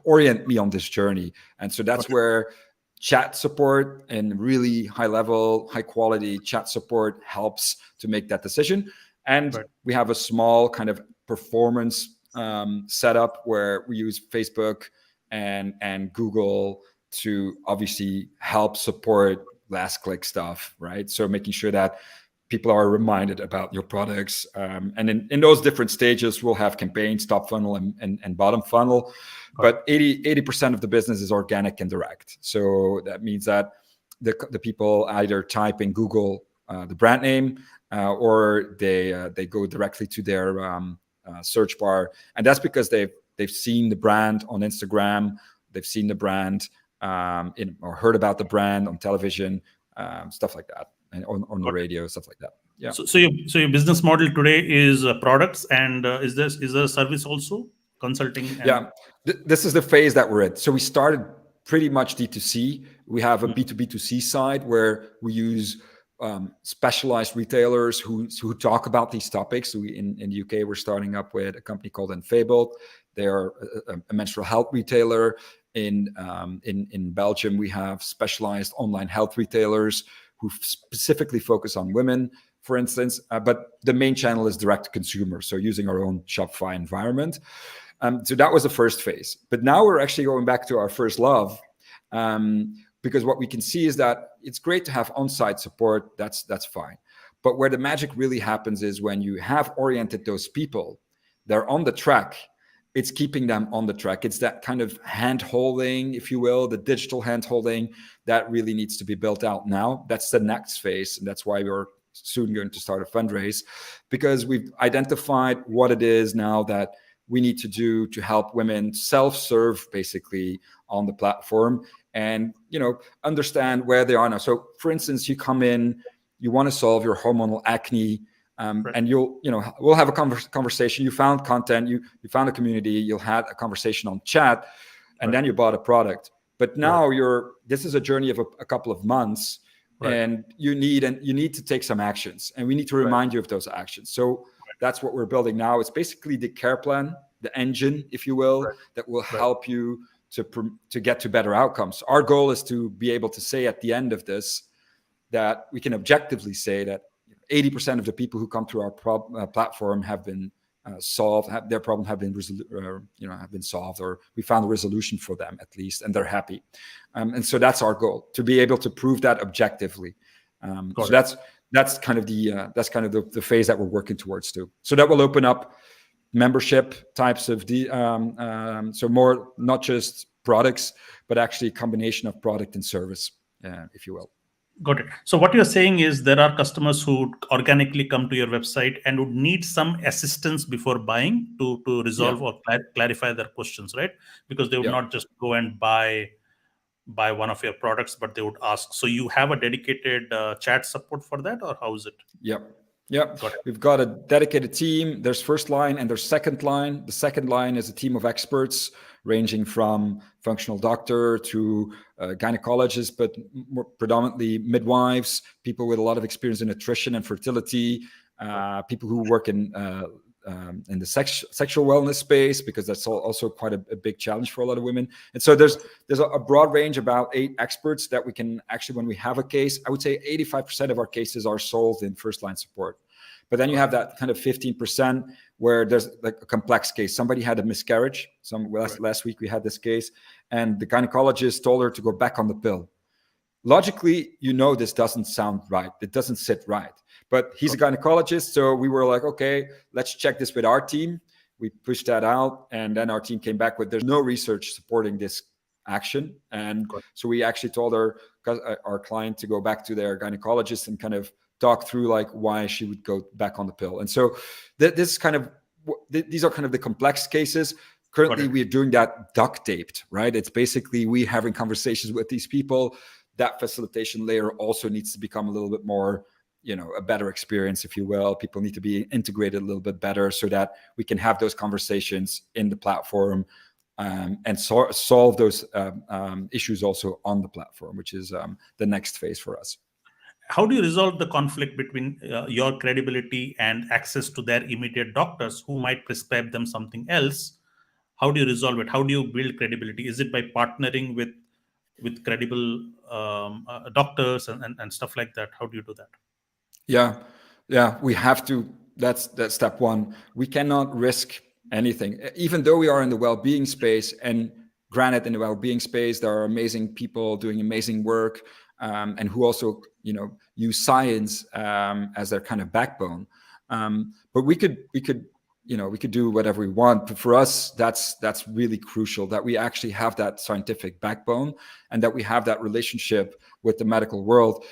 orient me on this journey. And so that's where chat support and really high level, high quality chat support helps to make that decision. And we have a small kind of performance setup where we use Facebook and Google to obviously help support last click stuff, right? So making sure that people are reminded about your products. And in those different stages, we'll have campaigns, top funnel and bottom funnel. But 80% of the business is organic and direct. So that means that the people either type in Google the brand name or they go directly to their search bar. And that's because they've seen the brand on Instagram, they've seen the brand or heard about the brand on television, stuff like that, and on the radio, stuff like that. Yeah. So your business model today is products, and is there a service also, consulting? Yeah, this is the phase that we're at. So we started pretty much D2C. We have a B2B2C side where we use specialized retailers who talk about these topics. So in the UK, we're starting up with a company called Untitled. They are a menstrual health retailer. In Belgium, we have specialized online health retailers who specifically focus on women, for instance. But the main channel is direct to consumer, so using our own Shopify environment. So that was the first phase. But now we're actually going back to our first love, because what we can see is that it's great to have on-site support. That's fine. But where the magic really happens is when you have oriented those people, they're on the track. It's keeping them on the track. It's that kind of hand-holding, if you will, the digital hand-holding that really needs to be built out now. That's the next phase. And that's why we're soon going to start a fundraise, because we've identified what it is now that we need to do to help women self-serve basically on the platform and, understand where they are now. So for instance, you come in, you want to solve your hormonal acne, and we'll have a conversation. You found content, you found a community, you'll had a conversation on chat, and then you bought a product. But now this is a journey of a couple of months, and you need to take some actions, and we need to remind you of those actions. So that's what we're building now. It's basically the care plan, the engine, if you will, that will help you to get to better outcomes. Our goal is to be able to say at the end of this that we can objectively say that 80% of the people who come through our platform have been solved, their problem have been solved, or we found a resolution for them at least, and they're happy. And so that's our goal, to be able to prove that objectively. So that's kind of the phase that we're working towards too. So that will open up membership types of so more not just products, but actually a combination of product and service, if you will. Got it. So what you're saying is there are customers who organically come to your website and would need some assistance before buying to resolve or clarify their questions, right? Because they would not just go and buy one of your products, but they would ask. So you have a dedicated chat support for that, or how is it? Yep. We've got a dedicated team. There's first line and there's second line. The second line is a team of experts ranging from functional doctor to gynecologists, but more predominantly midwives, people with a lot of experience in nutrition and fertility, people who work in the sexual wellness space, because that's also quite a big challenge for a lot of women. And so there's a broad range, about 8 experts that we can actually, when we have a case, I would say 85% of our cases are solved in first line support. But then you have that kind of 15% where there's like a complex case. Somebody had a miscarriage. Last week we had this case, and the gynecologist told her to go back on the pill. Logically, this doesn't sound right. It doesn't sit right. But he's a gynecologist, so we were like, okay, let's check this with our team. We pushed that out, and then our team came back with, there's no research supporting this action. And Got it. so we actually told our client to go back to their gynecologist and kind of talk through like why she would go back on the pill. And so this kind of, these are kind of the complex cases. Currently, we're doing that duct taped, right? It's basically we having conversations with these people. That facilitation layer also needs to become a little bit more, a better experience, if you will. People need to be integrated a little bit better so that we can have those conversations in the platform and solve those issues also on the platform, which is the next phase for us. How do you resolve the conflict between your credibility and access to their immediate doctors who might prescribe them something else? How do you resolve it? How do you build credibility? Is it by partnering with credible doctors and stuff like that? How do you do that? Yeah, we have to. That's step one. We cannot risk anything, even though we are in the well-being space. And granted, in the well-being space, there are amazing people doing amazing work, and who also, use science as their kind of backbone. But we could do whatever we want. But for us, that's really crucial that we actually have that scientific backbone and that we have that relationship with the medical world.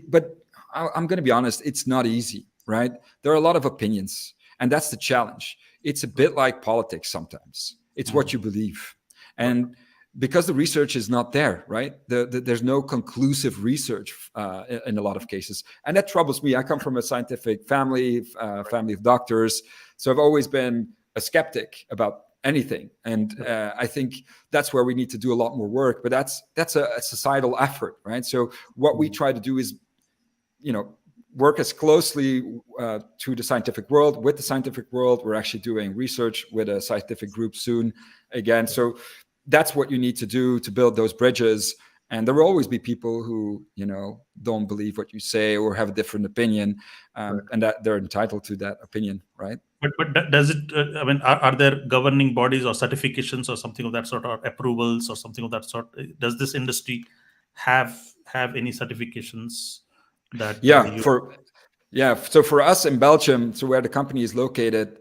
But I'm going to be honest, it's not easy, right? There are a lot of opinions, and that's the challenge. It's a bit like politics sometimes. It's what you believe. And because the research is not there, right? There's no conclusive research in a lot of cases. And that troubles me. I come from a scientific family of doctors. So I've always been a skeptic about anything. And I think that's where we need to do a lot more work. But that's a societal effort, right? So what we try to do is, work as closely to the scientific world. With the scientific world, we're actually doing research with a scientific group soon again. So that's what you need to do to build those bridges. And there will always be people who, don't believe what you say or have a different opinion, and that they're entitled to that opinion, right? But does it? Are there governing bodies or certifications or something of that sort, or approvals or something of that sort? Does this industry have any certifications that? So for us in Belgium, so where the company is located,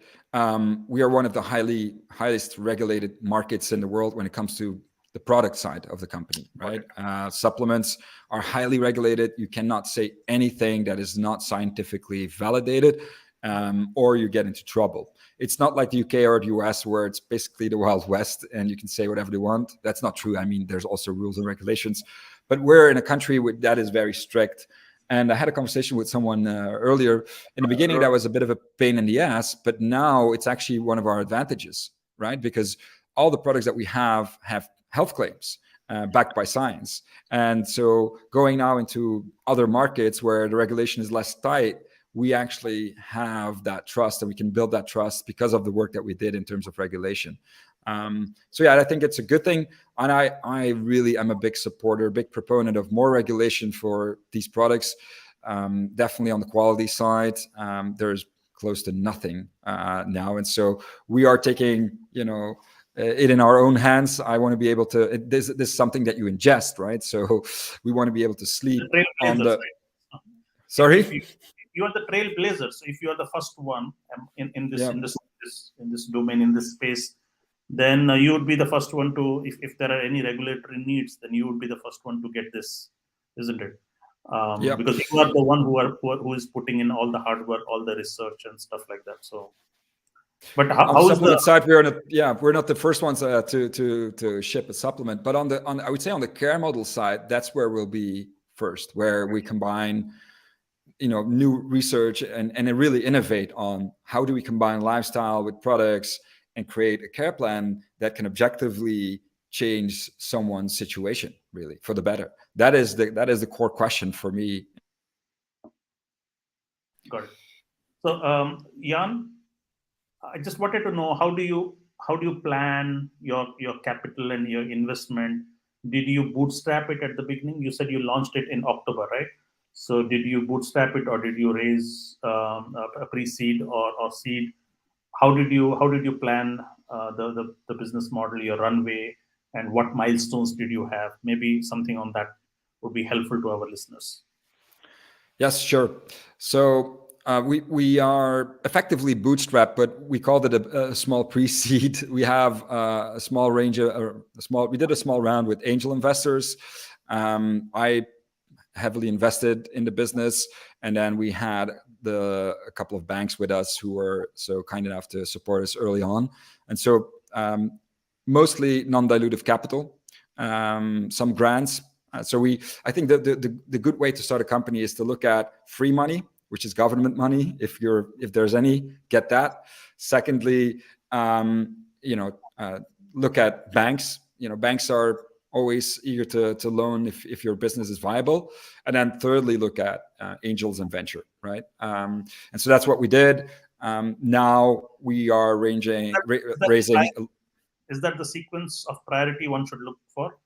we are one of the highest regulated markets in the world when it comes to the product side of the company, right? Supplements are highly regulated. You cannot say anything that is not scientifically validated, or you get into trouble. It's not like the UK or the US where it's basically the Wild West and you can say whatever they want. That's not true. I mean, there's also rules and regulations, but we're in a country that is very strict. And I had a conversation with someone earlier. In the beginning, that was a bit of a pain in the ass, but now it's actually one of our advantages, right? Because all the products that we have health claims backed by science. And so going now into other markets where the regulation is less tight, we actually have that trust, and we can build that trust because of the work that we did in terms of regulation. So yeah, I think it's a good thing. And I really am a big supporter, big proponent of more regulation for these products. Definitely on the quality side, there's close to nothing now. And so we are taking, it in our own hands. I want to be able to, this is something that you ingest, right? So we want to be able to sleep on the, right? Sorry? If you are the trailblazers. So if you are the first one in this domain, in this space, then you would be the first one to, if there are any regulatory needs, then you would be the first one to get this, isn't it? Because you are the one who is putting in all the hard work, all the research and stuff like that. So, but how is the side? We're not the first ones to ship a supplement, but on I would say on the care model side, that's where we'll be first, where we combine new research and really innovate on how do we combine lifestyle with products and create a care plan that can objectively change someone's situation really for the better. That is the core question for me. Got it. So Jan, I just wanted to know, how do you plan your capital and your investment? Did you bootstrap it at the beginning? You said you launched it in October, right? So did you bootstrap it, or did you raise a pre-seed or seed? How did you plan the business model, your runway, and what milestones did you have? Maybe something on that would be helpful to our listeners. Yes, sure. So We are effectively bootstrapped, but we called it a small pre-seed. We have a small range of we did a small round with angel investors. I heavily invested in the business, and then we had a couple of banks with us who were so kind enough to support us early on, and so mostly non-dilutive capital, some grants. I think the good way to start a company is to look at free money, which is government money, if there's any, get that. Secondly, look at banks. Banks are always eager to loan if your business is viable. And then thirdly, look at angels and venture, right? And so that's what we did. Now we are raising. Is that the sequence of priority one should look for?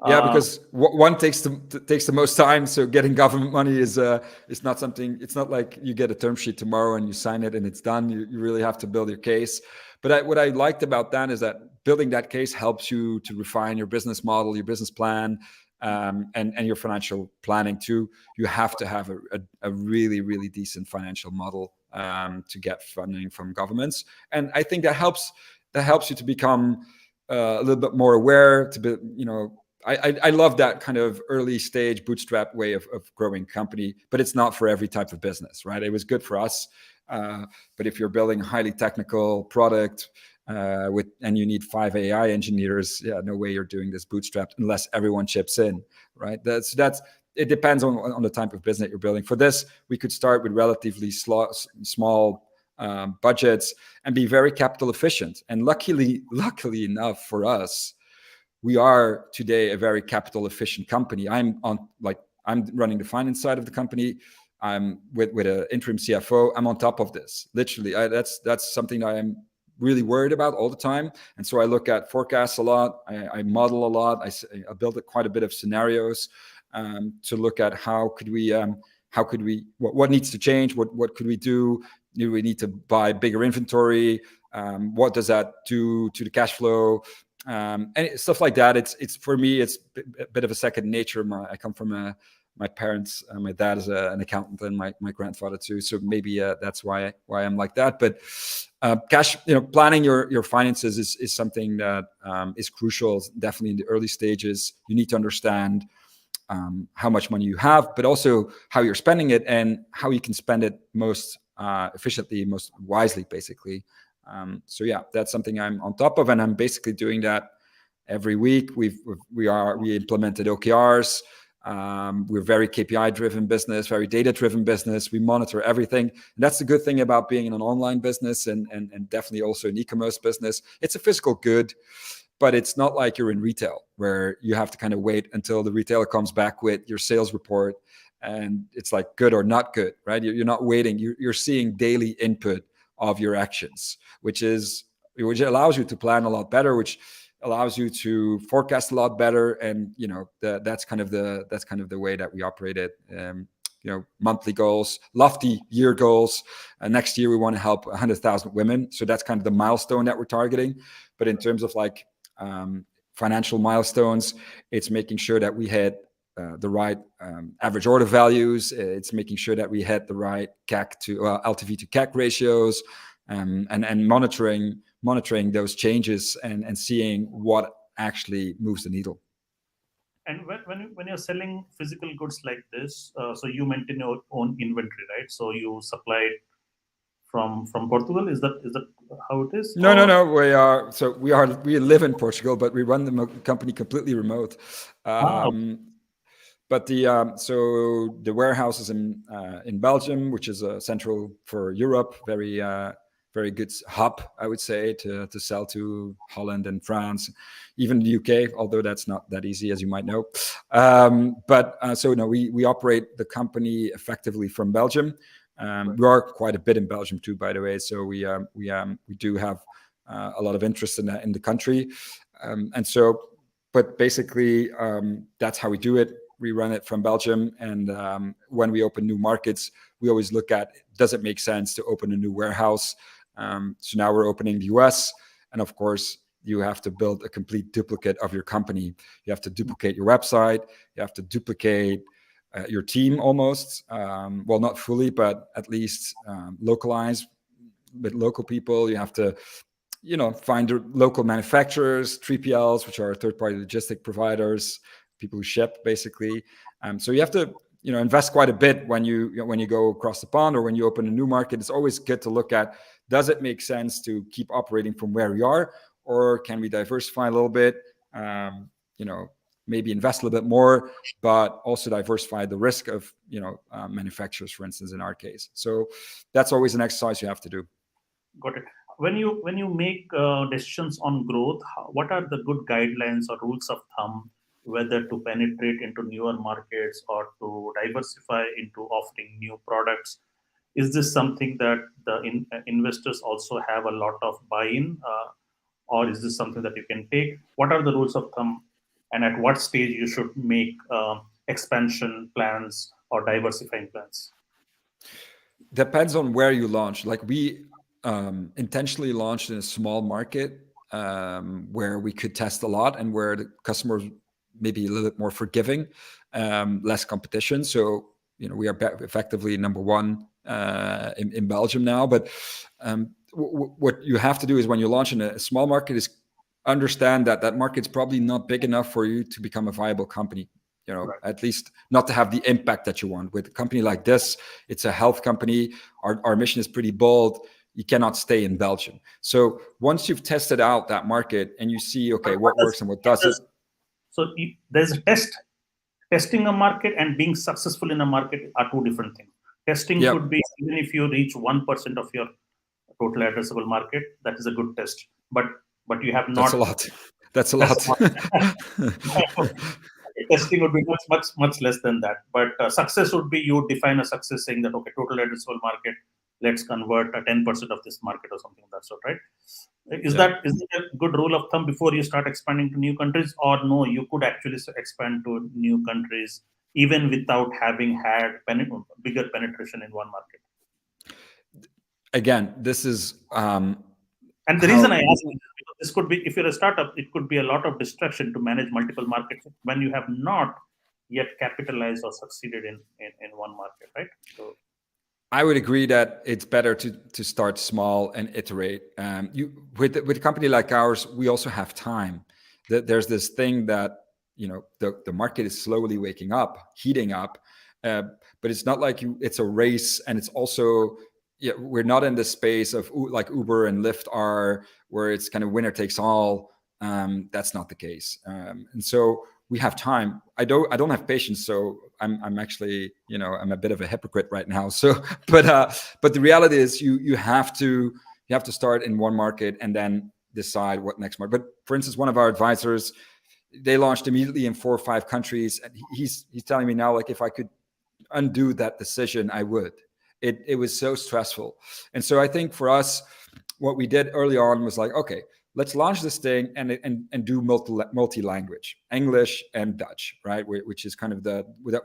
Yeah, because one takes the most time. So getting government money is not something. It's not like you get a term sheet tomorrow and you sign it and it's done. You really have to build your case. But what I liked about that is that building that case helps you to refine your business model, your business plan, and your financial planning too. You have to have a really, really decent financial model to get funding from governments, and I think that helps you to become a little bit more aware. To be, I love that kind of early stage bootstrap way of growing a company, but it's not for every type of business, right? It was good for us, but if you're building a highly technical product and you need 5 AI engineers, yeah, no way you're doing this bootstrapped unless everyone chips in, right? That's it depends on the type of business you're building. For this, we could start with relatively small budgets and be very capital efficient. And luckily enough for us, we are today a very capital efficient company. I'm running the finance side of the company. I'm with an interim CFO. I'm on top of this. Literally, that's something I am really worried about all the time. And so I look at forecasts a lot. I model a lot. I build quite a bit of scenarios to look at what needs to change. What could we do? Do we need to buy bigger inventory? What does that do to the cash flow? And stuff like that. It's for me, it's a bit of a second nature. I come from my parents. My dad is an accountant, and my grandfather too. So maybe that's why I'm like that. But cash, planning your finances is something that is crucial. Definitely in the early stages, you need to understand how much money you have, but also how you're spending it and how you can spend it most efficiently, most wisely, basically. So yeah, that's something I'm on top of, and I'm basically doing that every week. We implemented OKRs. We're very KPI driven business, very data driven business. We monitor everything. And that's the good thing about being in an online business and definitely also an e-commerce business. It's a physical good, but it's not like you're in retail where you have to kind of wait until the retailer comes back with your sales report and it's like good or not good, right? You're not waiting. You're seeing daily input of your actions, which allows you to plan a lot better, which allows you to forecast a lot better. And that's kind of the way that we operate it. Monthly goals, lofty year goals. Next year we want to help 100,000 women, so that's kind of the milestone that we're targeting. But in terms of financial milestones, it's making sure that we hit the right average order values. It's making sure that we hit the right CAC to LTV to CAC ratios, and monitoring those changes and seeing what actually moves the needle. And when you're selling physical goods like this, so you maintain your own inventory, right? So you supply it from Portugal. Is that how it is? No. We live in Portugal, but we run the company completely remote. But the warehouse is in Belgium, which is central for Europe. Very good hub, I would say, to sell to Holland and France, even the UK, although that's not that easy, as you might know. We operate the company effectively from Belgium. We are quite a bit in Belgium too, by the way. So we do have a lot of interest in the country, but basically that's how we do it. We run it from Belgium, and when we open new markets, we always look at, does it make sense to open a new warehouse? So now we're opening the US, and of course, you have to build a complete duplicate of your company. You have to duplicate your website. You have to duplicate your team almost. Well, not fully, but at least localize with local people. You have to, find local manufacturers, 3PLs, which are third-party logistic providers, people who ship basically. So you have to, invest quite a bit when you go across the pond or when you open a new market. It's always good to look at, does it make sense to keep operating from where we are, or can we diversify a little bit? Maybe invest a little bit more, but also diversify the risk of, manufacturers, for instance, in our case. So that's always an exercise you have to do. Got it. When you make decisions on growth, what are the good guidelines or rules of thumb, whether to penetrate into newer markets or to diversify into offering new products? Is this something that the investors also have a lot of buy-in, or is this something that you can take? What are the rules of thumb, and at what stage you should make expansion plans or diversifying plans? Depends on where you launch. Like we intentionally launched in a small market where we could test a lot and where the customers maybe a little bit more forgiving, less competition. So, we are effectively number one in Belgium now. But what you have to do is when you launch in a small market is understand that market's probably not big enough for you to become a viable company. Right. At least not to have the impact that you want. With a company like this, it's a health company. Our mission is pretty bold. You cannot stay in Belgium. So once you've tested out that market and you see, okay, what works and what doesn't. So there's a testing a market and being successful in a market are two different things. Testing could be, even if you reach 1% of your total addressable market, that is a good test. But you have not. That's a lot. Testing would be much less than that. But success would be, you define a success saying that, okay, total addressable market, let's convert 10% of this market or something of that sort, right? Is that a good rule of thumb before you start expanding to new countries? Or no, you could actually expand to new countries even without having had bigger penetration in one market? Again, this is... and the reason I ask is because this could be, if you're a startup, it could be a lot of distraction to manage multiple markets when you have not yet capitalized or succeeded in one market, right? So I would agree that it's better to start small and iterate. With a company like ours, we also have time. There's this thing that the market is slowly waking up, heating up, but it's not like it's a race, and it's also we're not in the space of like Uber and Lyft are, where it's kind of winner takes all. That's not the case, and so we have time. I don't have patience, so I'm actually I'm a bit of a hypocrite right now. So, but the reality is you have to start in one market and then decide what next market. But for instance, one of our advisors, they launched immediately in 4 or 5 countries, and he's telling me now, like, if I could undo that decision, I would. It was so stressful. And so I think for us, what we did early on was like, okay, let's launch this thing and do multi-language, English and Dutch, right? Which is kind of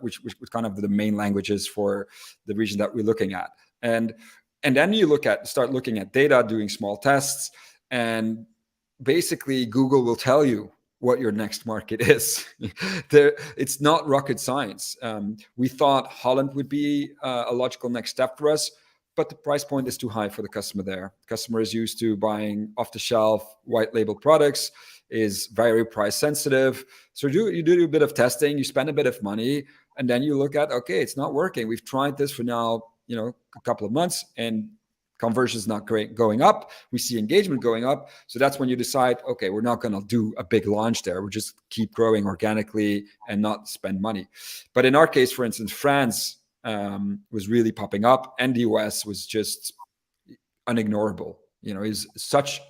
which kind of the main languages for the region that we're looking at. And then you start looking at data, doing small tests, and basically Google will tell you what your next market is. It's not rocket science. We thought Holland would be a logical next step for us, but the price point is too high for the customer there. The customer is used to buying off-the-shelf, white-label products, is very price sensitive. So you do a bit of testing, you spend a bit of money, and then you look at, okay, it's not working. We've tried this for now, a couple of months, and conversion is not great going up. We see engagement going up. So that's when you decide, okay, we're not going to do a big launch there. We'll just keep growing organically and not spend money. But in our case, for instance, France was really popping up, and the US was just unignorable. Is such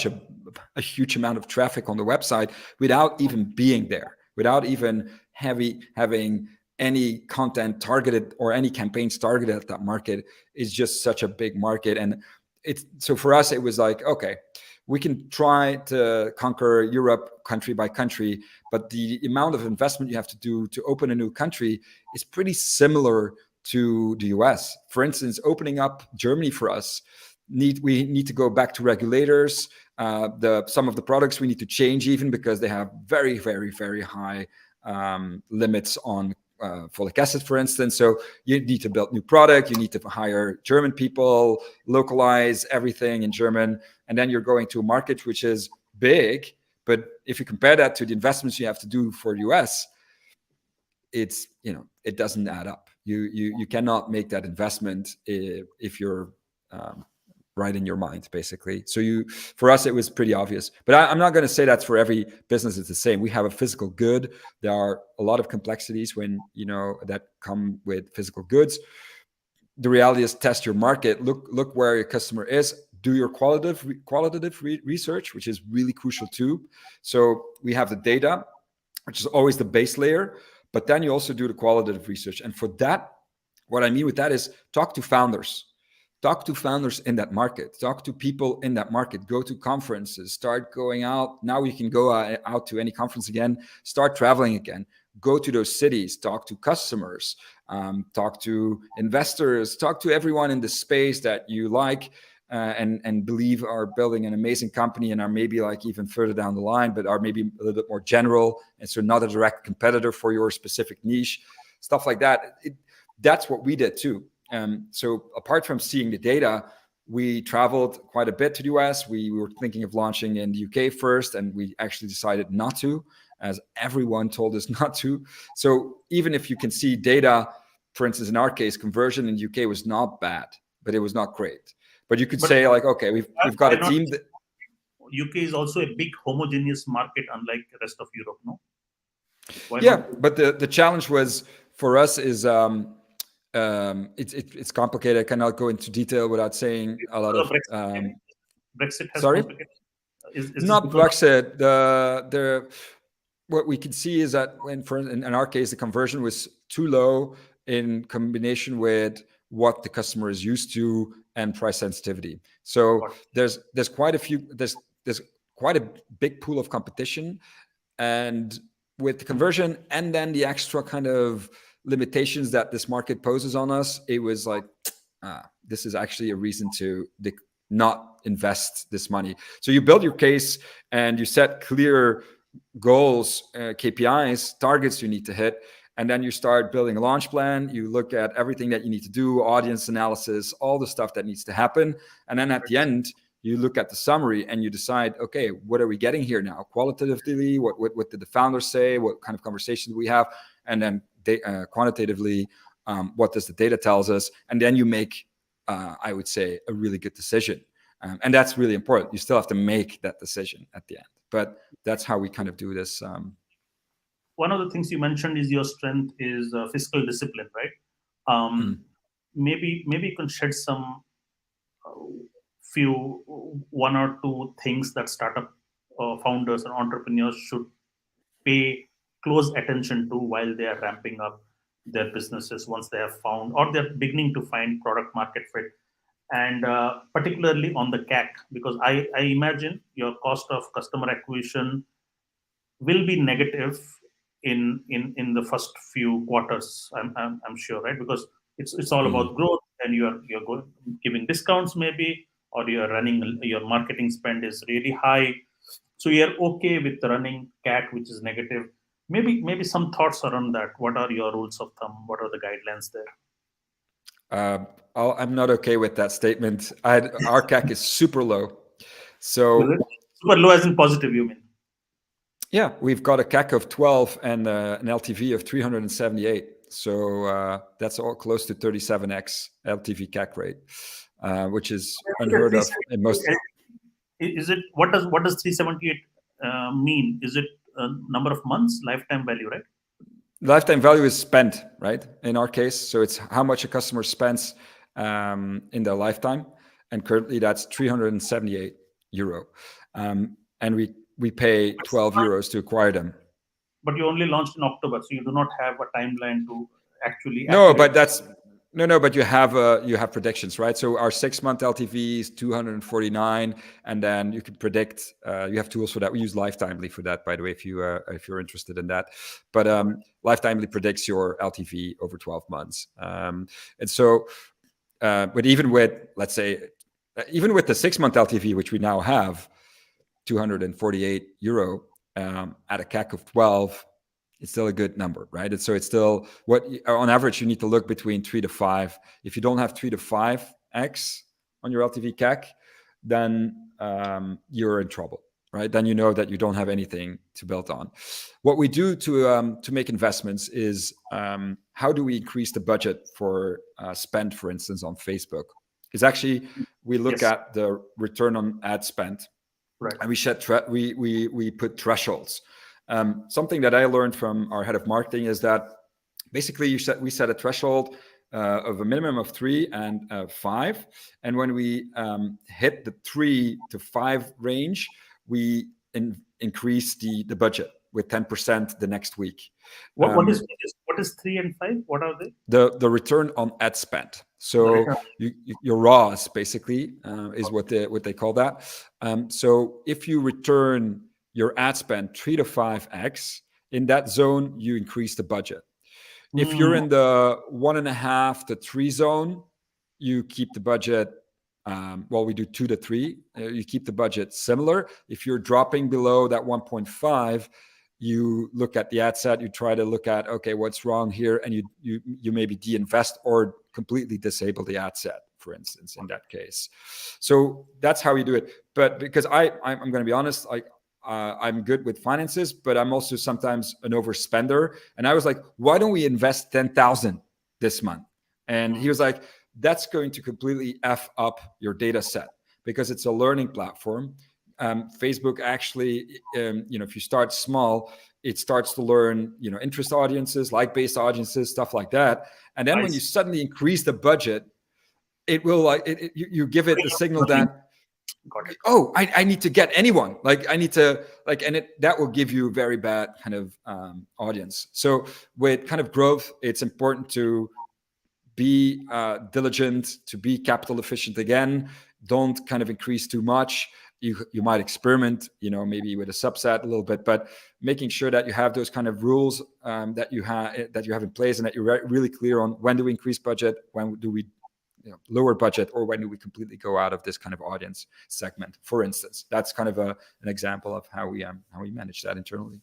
a huge amount of traffic on the website without even being there, without even having any content targeted or any campaigns targeted at that market. Is just such a big market. And so for us, it was like, okay, we can try to conquer Europe country by country, but the amount of investment you have to do to open a new country is pretty similar to the US. For instance, opening up Germany for us, we need to go back to regulators. Some of the products we need to change even because they have very, very, very high limits on folic acid, for instance. So you need to build new product, you need to hire German people, localize everything in German, and then you're going to a market which is big. But if you compare that to the investments you have to do for the US, it's, it doesn't add up. You cannot make that investment if you're right in your mind, basically. So for us, it was pretty obvious. But I'm not going to say that's for every business. It's the same. We have a physical good. There are a lot of complexities that come with physical goods. The reality is test your market. Look where your customer is. Do your qualitative research, which is really crucial too. So we have the data, which is always the base layer. But then you also do the qualitative research. And for that, what I mean with that is talk to founders. Talk to founders in that market. Talk to people in that market. Go to conferences. Start going out. Now you can go out to any conference again. Start traveling again. Go to those cities. Talk to customers. Talk to investors. Talk to everyone in the space that you like and believe are building an amazing company and are maybe like even further down the line, but are maybe a little bit more general. And so not a direct competitor for your specific niche. Stuff like that. That's what we did too. So apart from seeing the data, we traveled quite a bit to the US. We were thinking of launching in the UK first, and we actually decided not to, as everyone told us not to. So even if you can see data, for instance, in our case, conversion in the UK was not bad, but it was not great. But you could say like, okay, we've got a team that... UK is also a big homogeneous market, unlike the rest of Europe, no? But the challenge was for us is... it's complicated. I cannot go into detail without saying a lot of. Brexit has sorry, is not Brexit. What we can see is that in our case, the conversion was too low in combination with what the customer is used to and price sensitivity. So there's quite a big pool of competition, and with the conversion and then the extra kind of limitations that this market poses on us, it was like, this is actually a reason to not invest this money. So you build your case and you set clear goals, KPIs, targets you need to hit, and then you start building a launch plan. You look at everything that you need to do, audience analysis, all the stuff that needs to happen. And then at the end, you look at the summary and you decide, okay, what are we getting here now? Qualitatively, what did the founders say? What kind of conversations do we have? And then quantitatively, what does the data tells us? And then you make, I would say, a really good decision. And that's really important. You still have to make that decision at the end. But that's how we kind of do this. One of the things you mentioned is your strength is fiscal discipline, right? Maybe you can shed some one or two things that startup founders and entrepreneurs should pay close attention to while they are ramping up their businesses once they have found or they're beginning to find product market fit, and particularly on the CAC, because I imagine your cost of customer acquisition will be negative in the first few quarters. I'm sure, right? Because it's all about growth, and you're giving discounts maybe, or your marketing spend is really high. So you're okay with running CAC, which is negative. Maybe some thoughts around that. What are your rules of thumb? What are the guidelines there? I'm not okay with that statement. Our CAC is super low. So super low as in positive, you mean? Yeah, we've got a CAC of 12 and an LTV of 378. So that's all close to 37x LTV CAC rate, which is unheard of in most. Is it what does 378 mean? Is it a number of months, lifetime value, right? Lifetime value is spent, right? In our case, so it's how much a customer spends in their lifetime, and currently that's 378 euro, and we pay 12 euros to acquire them. But you only launched in October, so you do not have a timeline to actually. No, but that's no. But you have predictions, right? So our 6-month LTV is 249, and then you can predict. You have tools for that. We use Lifetimely for that, by the way, if you're interested in that. But Lifetimely predicts your LTV over 12 months, and so. But even with, let's say, even with the 6-month LTV, which we now have, 248 euro at a CAC of 12, it's still a good number, right? So it's still what on average you need to look between 3 to 5. If you don't have 3 to 5x on your LTV CAC, then you're in trouble, right? Then you know that you don't have anything to build on. What we do to make investments is how do we increase the budget for spend, for instance, on Facebook? Is actually we look at the return on ad spend, right? And we put thresholds. Something that I learned from our head of marketing is that basically we set a threshold of a minimum of 3 and 5, and when we hit the 3 to 5 range, we increase the budget with 10% the next week. What is 3 and 5? What are they? The return on ad spend. So your ROAS basically is what they call that. So if you return your ad spend 3 to 5x, in that zone you increase the budget. If you're in the 1.5 to 3 zone, you keep the budget. We do 2 to 3. You keep the budget similar. If you're dropping below that 1.5, you look at the ad set. You try to look at, okay, what's wrong here, and you maybe de-invest or completely disable the ad set, for instance, in that case. So that's how we do it. But because I'm going to be honest, I'm good with finances, but I'm also sometimes an overspender. And I was like, why don't we invest 10,000 this month? And he was like, that's going to completely F up your data set because it's a learning platform. Facebook actually, if you start small, it starts to learn, interest audiences, like-based audiences, stuff like that. And then when you suddenly increase the budget, it will you give it the signal that, oh, I need to get anyone. That will give you a very bad kind of audience. So with kind of growth, it's important to be diligent, to be capital efficient again. Don't kind of increase too much. You might experiment, maybe with a subset a little bit, but making sure that you have those kind of rules that you have in place, and that you're really clear on when do we increase budget, when do we lower budget, or when do we completely go out of this kind of audience segment, for instance. That's kind of an example of how we manage that internally.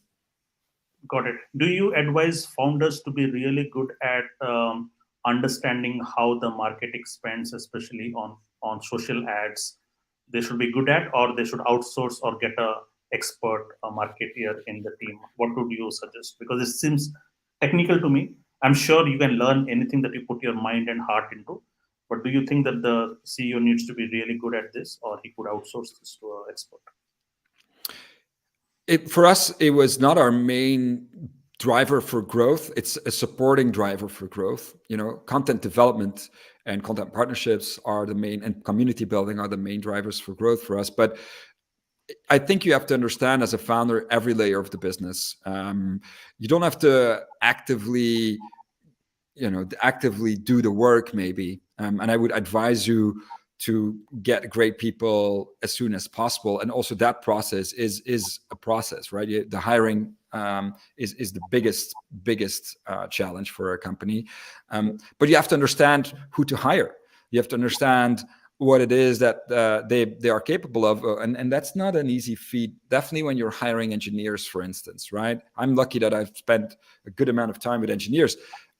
Got it. Do you advise founders to be really good at understanding how the marketing spends, especially on social ads, they should be good at, or they should outsource or get a expert, a marketeer in the team? What would you suggest? Because it seems technical to me. I'm sure you can learn anything that you put your mind and heart into, but do you think that the CEO needs to be really good at this, or he could outsource this to an expert? For us, it was not our main driver for growth. It's a supporting driver for growth. Content development and content partnerships are the main, and community building are the main drivers for growth for us. But I think you have to understand as a founder every layer of the business. You don't have to actively do the work maybe. And I would advise you to get great people as soon as possible. And also that process is a process, right? The hiring is the biggest challenge for a company. But you have to understand who to hire. You have to understand what it is that they are capable of. And that's not an easy feat, definitely when you're hiring engineers, for instance, right? I'm lucky that I've spent a good amount of time with engineers.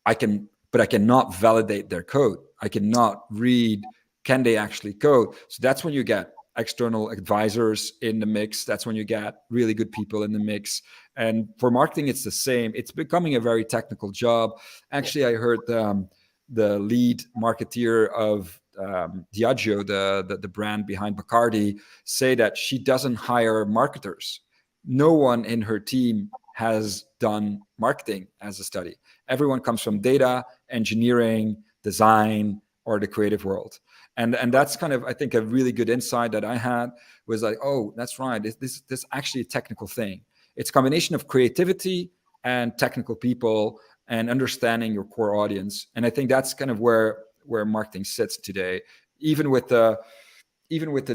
But I cannot validate their code. I cannot read, can they actually code? So that's when you get external advisors in the mix. That's when you get really good people in the mix. And for marketing, it's the same. It's becoming a very technical job. Actually, I heard the lead marketeer of Diageo, the brand behind Bacardi, say that she doesn't hire marketers. No one in her team has done marketing as a study. Everyone comes from data, engineering, design, or the creative world. And that's kind of, I think, a really good insight that I had was like, oh, that's right. This actually a technical thing. It's a combination of creativity and technical people and understanding your core audience. And I think that's kind of where marketing sits today, even with the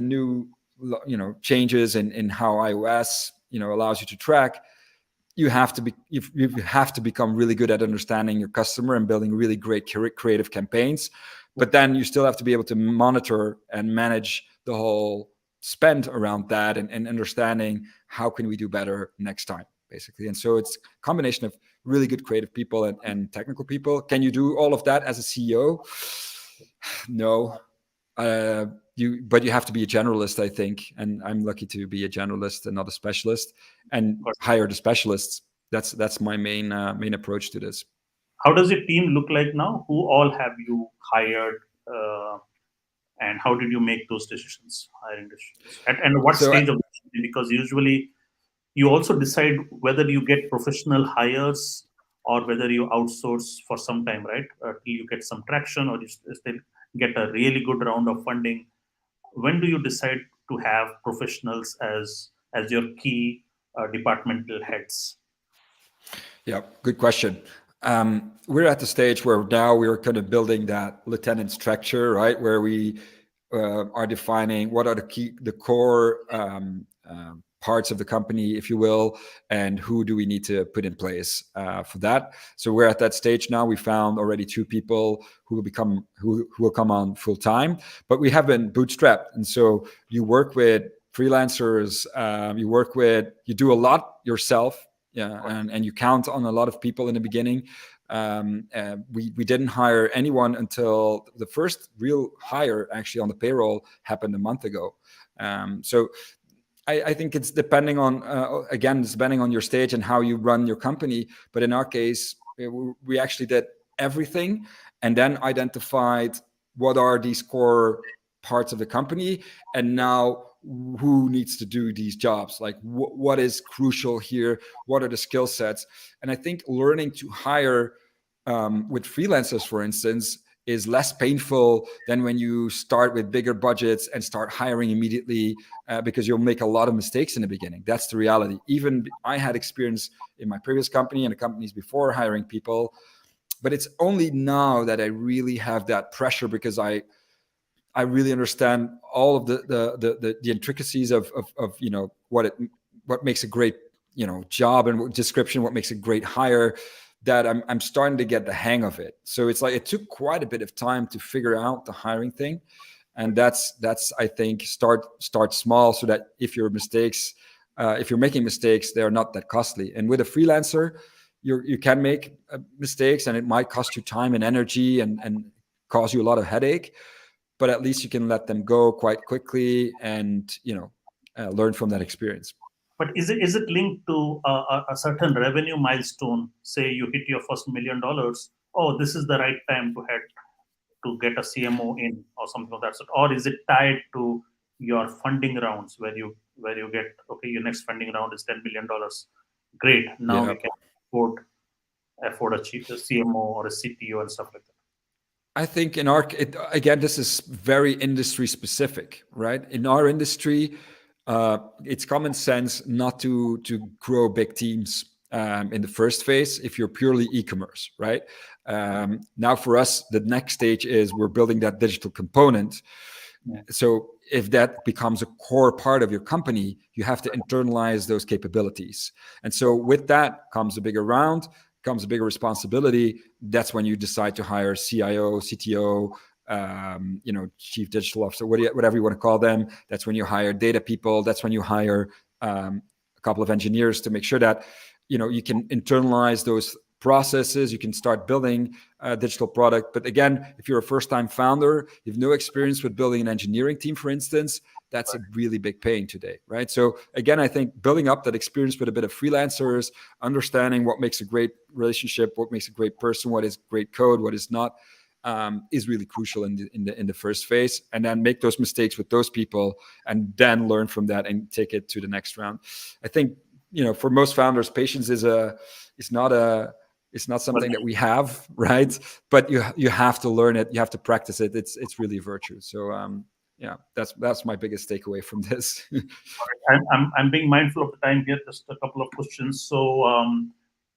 new, changes in how iOS, allows you to track. You have to become really good at understanding your customer and building really great creative campaigns. But then you still have to be able to monitor and manage the whole spend around that and understanding how can we do better next time, basically. And so it's a combination of really good creative people and technical people. Can you do all of that as a CEO? No. But you have to be a generalist, I think, and I'm lucky to be a generalist and not a specialist, and hire the specialists. That's my main approach to this. How does your team look like now? Who all have you hired, and how did you make those decisions, hiring decisions? And what So stage of the, because usually you also decide whether you get professional hires or whether you outsource for some time, right? Till you get some traction, or you still get a really good round of funding. When do you decide to have professionals as your key departmental heads? Yeah, good question. We're at the stage where now we're kind of building that lieutenant structure, right? Where we are defining what are the core parts of the company, if you will, and who do we need to put in place for that. So we're at that stage now. We found already 2 people who will come on full time, but we have been bootstrapped, and so you work with freelancers, you do a lot yourself. Yeah, and you count on a lot of people in the beginning. We didn't hire anyone until the first real hire actually on the payroll happened a month ago. So I think it's depending on, it's depending on your stage and how you run your company. But in our case, we actually did everything and then identified what are these core parts of the company, and now who needs to do these jobs, like what is crucial here, what are the skill sets. And I think learning to hire with freelancers, for instance, is less painful than when you start with bigger budgets and start hiring immediately, because you'll make a lot of mistakes in the beginning. That's the reality. Even I had experience in my previous company and the companies before hiring people, but it's only now that I really have that pressure, because I really understand all of the intricacies of what makes a great job and description, what makes a great hire, that I'm starting to get the hang of it. So it's like it took quite a bit of time to figure out the hiring thing, and that's I think start small, so that if you're making mistakes, they're not that costly. And with a freelancer, you can make mistakes, and it might cost you time and energy and cause you a lot of headache. But at least you can let them go quite quickly and learn from that experience. But is it linked to a certain revenue milestone? Say you hit your first $1 million. Oh, this is the right time to get a CMO in, or something like that. Or is it tied to your funding rounds, where you get, okay, your next funding round is $10 million. Great, now we can afford a CMO or a CTO and stuff like that. I think again, this is very industry specific, right? In our industry, it's common sense not to grow big teams in the first phase if you're purely e-commerce, right? Now for us, the next stage is we're building that digital component. Yeah. So if that becomes a core part of your company, you have to internalize those capabilities. And so with that comes a bigger round, comes a bigger responsibility. That's when you decide to hire CIO, CTO, chief digital officer, whatever you want to call them. That's when you hire data people. That's when you hire a couple of engineers to make sure that you can internalize those processes. You can start building a digital product. But again, if you're a first-time founder, you have no experience with building an engineering team, for instance, that's a really big pain today, right? So again, I think building up that experience with a bit of freelancers, understanding what makes a great relationship, what makes a great person, what is great code, what is not, is really crucial in the first phase. And then make those mistakes with those people, and then learn from that and take it to the next round. I think for most founders, patience is not something that we have, right? But you have to learn it. You have to practice it. It's really a virtue. So that's my biggest takeaway from this. I'm being mindful of the time here. Just a couple of questions. So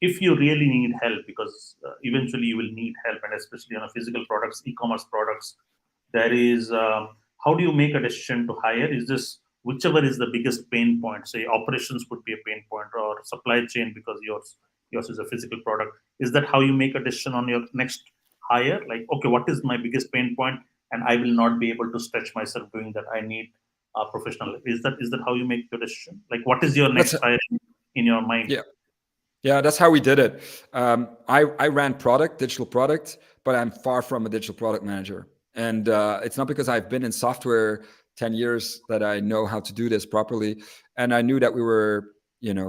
if you really need help, because eventually you will need help, and especially on a physical products, e-commerce products, there is how do you make a decision to hire? Is this whichever is the biggest pain point? Say operations could be a pain point, or supply chain, because yours is a physical product. Is that how you make a decision on your next hire? Like, okay, what is my biggest pain point, and I will not be able to stretch myself doing that. I need a professional. Is that how you make your decision? Like, what is your next hire in your mind? Yeah, that's how we did it. I ran digital product, but I'm far from a digital product manager. And it's not because I've been in software 10 years that I know how to do this properly. And I knew that we were,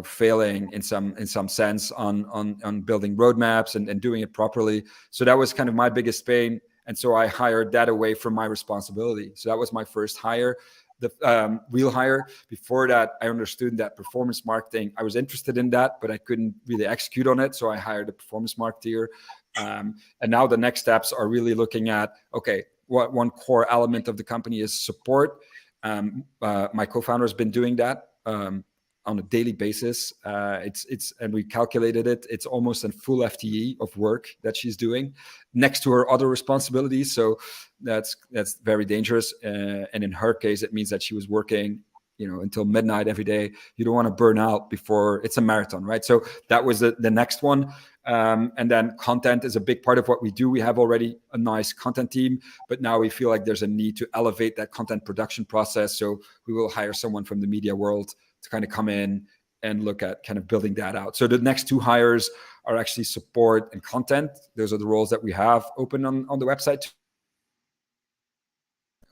failing in some sense on building roadmaps and doing it properly. So that was kind of my biggest pain. And so I hired that away from my responsibility. So that was my first hire. The real hire. Before that, I understood that performance marketing, I was interested in that, but I couldn't really execute on it. So I hired a performance marketeer. And now the next steps are really looking at, okay, what one core element of the company is support. My co-founder has been doing that on a daily basis. And we calculated it. It's almost a full FTE of work that she's doing next to her other responsibilities. So that's very dangerous. And in her case, it means that she was working, until midnight every day. You don't want to burn out before it's a marathon, right? So that was the next one. And then content is a big part of what we do. We have already a nice content team, but now we feel like there's a need to elevate that content production process. So we will hire someone from the media world to kind of come in and look at kind of building that out. So the next two hires are actually support and content. Those are the roles that we have open on the website.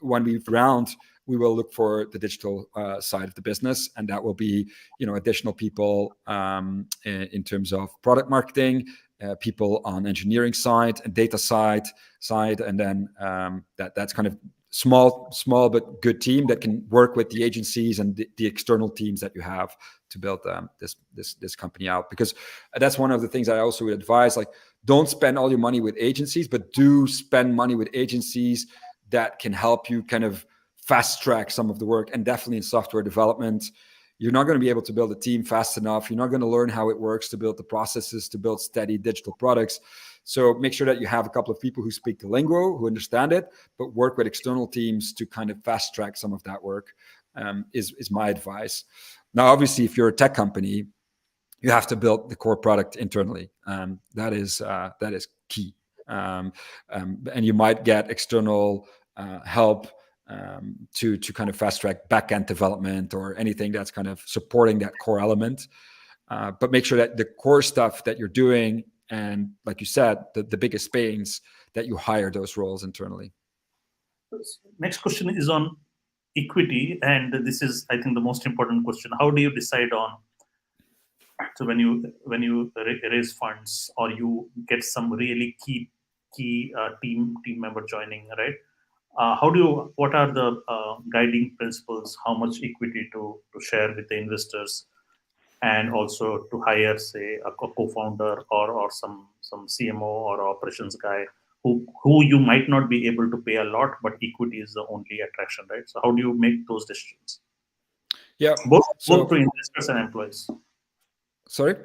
When we round, we will look for the digital side of the business, and that will be, additional people in terms of product marketing, people on engineering side and data side, and then that's kind of small but good team that can work with the agencies and the external teams that you have to build this company out. Because that's one of the things I also would advise, like, don't spend all your money with agencies, but do spend money with agencies that can help you kind of fast track some of the work. And definitely in software development, you're not going to be able to build a team fast enough. You're not going to learn how it works to build the processes, to build steady digital products. So make sure that you have a couple of people who speak the lingo, who understand it, but work with external teams to kind of fast track some of that work, is my advice. Now, obviously, if you're a tech company, you have to build the core product internally. That is key. And you might get external help to kind of fast track backend development or anything that's kind of supporting that core element. But make sure that the core stuff that you're doing, and like you said, the biggest pains, that you hire those roles internally. Next question is on equity, and this is, I think, the most important question. How do you decide on, so when you raise funds or you get some really key team member joining, right? What are the guiding principles? How much equity to share with the investors, and also to hire, say, a co-founder or some CMO or operations guy who you might not be able to pay a lot, but equity is the only attraction, right? So how do you make those decisions? Yeah, both to investors and employees. Sorry?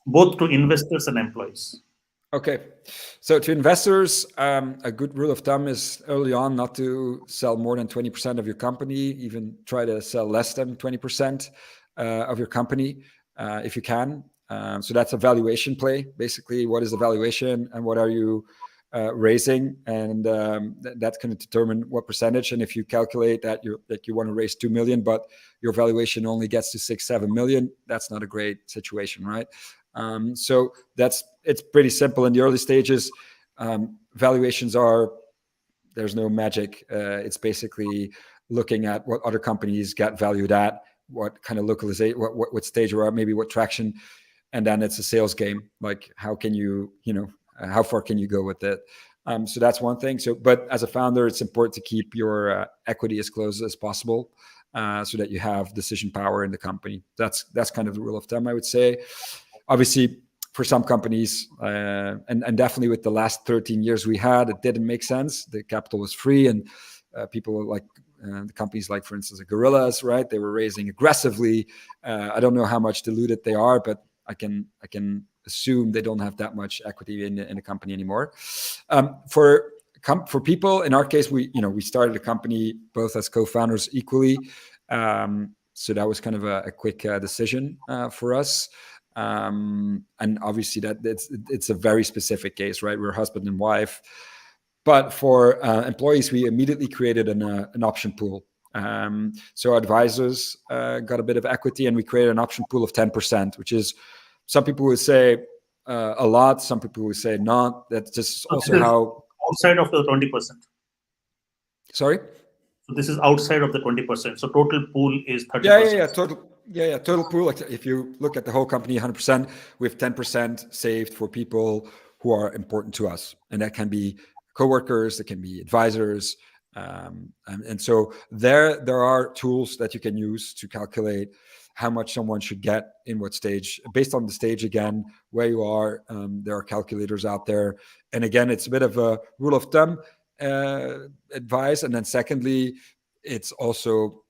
Both to investors and employees. Okay, so to investors, a good rule of thumb is early on not to sell more than 20% of your company. Even try to sell less than 20% of your company if you can. So that's a valuation play. Basically, what is the valuation and what are you raising? And that's going to determine what percentage. And if you calculate that you want to raise 2 million, but your valuation only gets to 6-7 million, that's not a great situation, right? So it's pretty simple in the early stages. Valuations there's no magic. It's basically looking at what other companies got valued at, what kind of localization, what stage we're at, maybe what traction, and then it's a sales game. Like how can you how far can you go with it? So that's one thing. But as a founder, it's important to keep your equity as close as possible, so that you have decision power in the company. That's kind of the rule of thumb, I would say. Obviously, for some companies, and definitely with the last 13 years we had, it didn't make sense. The capital was free, and people like the companies like, for instance, the Gorillas, right? They were raising aggressively. I don't know how much diluted they are, but I can assume they don't have that much equity in the company anymore. For people, in our case, we started a company both as co-founders equally. So that was kind of a quick decision for us. And obviously it's a very specific case, right? We're husband and wife. But for employees, we immediately created an option pool. So our advisors got a bit of equity, and we created an option pool of 10%, which is some people would say a lot, some people would say not. That's just So also how... outside of the 20%. Sorry? So this is outside of the 20%. So total pool is 30%. Total pool. Like if you look at the whole company, 100%, we have 10% saved for people who are important to us, and that can be coworkers, that can be advisors, and so there are tools that you can use to calculate how much someone should get in what stage, based on the stage again, where you are. There are calculators out there, and again, it's a bit of a rule of thumb advice. And then secondly, it's also,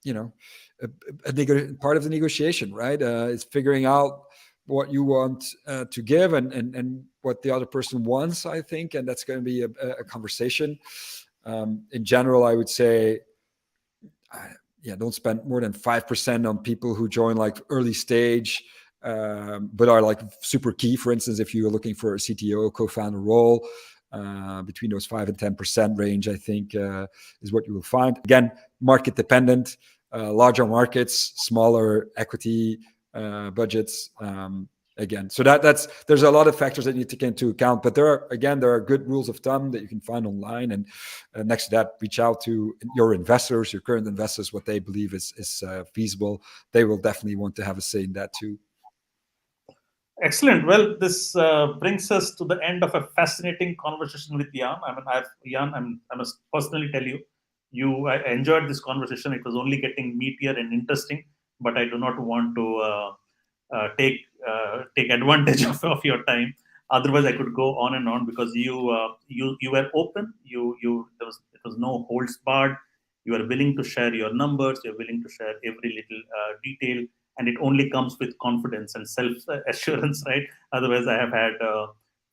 a part of the negotiation, right? It's figuring out what you want to give and what the other person wants, I think, and that's going to be a conversation. In general, I would say, don't spend more than 5% on people who join like early stage, but are like super key. For instance, if you're looking for a CTO co-founder role, between those 5 and 10% range, I think is what you will find. Again, market dependent. Larger markets, smaller equity budgets. Again, so there's a lot of factors that you need to take into account. But there are good rules of thumb that you can find online. And next to that, reach out to your investors, your current investors, what they believe is feasible. They will definitely want to have a say in that too. Excellent. Well, this brings us to the end of a fascinating conversation with Jan. I mean, Jan, I must personally tell you, I enjoyed this conversation. It was only getting meatier and interesting, but I do not want to take advantage of your time. Otherwise, I could go on and on, because you were open. It was no holds barred. You are willing to share your numbers. You're willing to share every little detail. And it only comes with confidence and self-assurance, right? Otherwise, I have had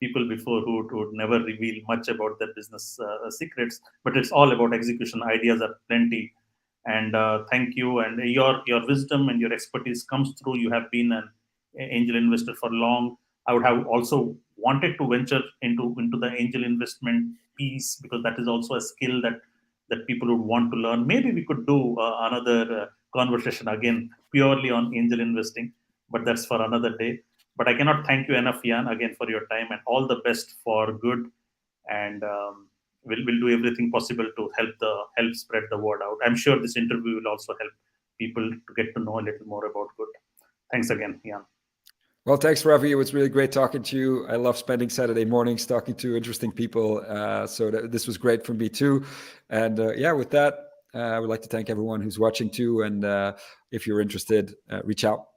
people before who would never reveal much about their business secrets. But it's all about execution. Ideas are plenty. And thank you. And your wisdom and your expertise comes through. You have been an angel investor for long. I would have also wanted to venture into the angel investment piece, because that is also a skill that people would want to learn. Maybe we could do another conversation again purely on angel investing, but that's for another day. But I cannot thank you enough, Jan, again for your time, and all the best for good. And we'll do everything possible to help spread the word out. I'm sure this interview will also help people to get to know a little more about good. Thanks again, Jan. Well, thanks, Ravi. It was really great talking to you. I love spending Saturday mornings talking to interesting people. So this was great for me too. And with that, I would like to thank everyone who's watching too. And if you're interested, reach out.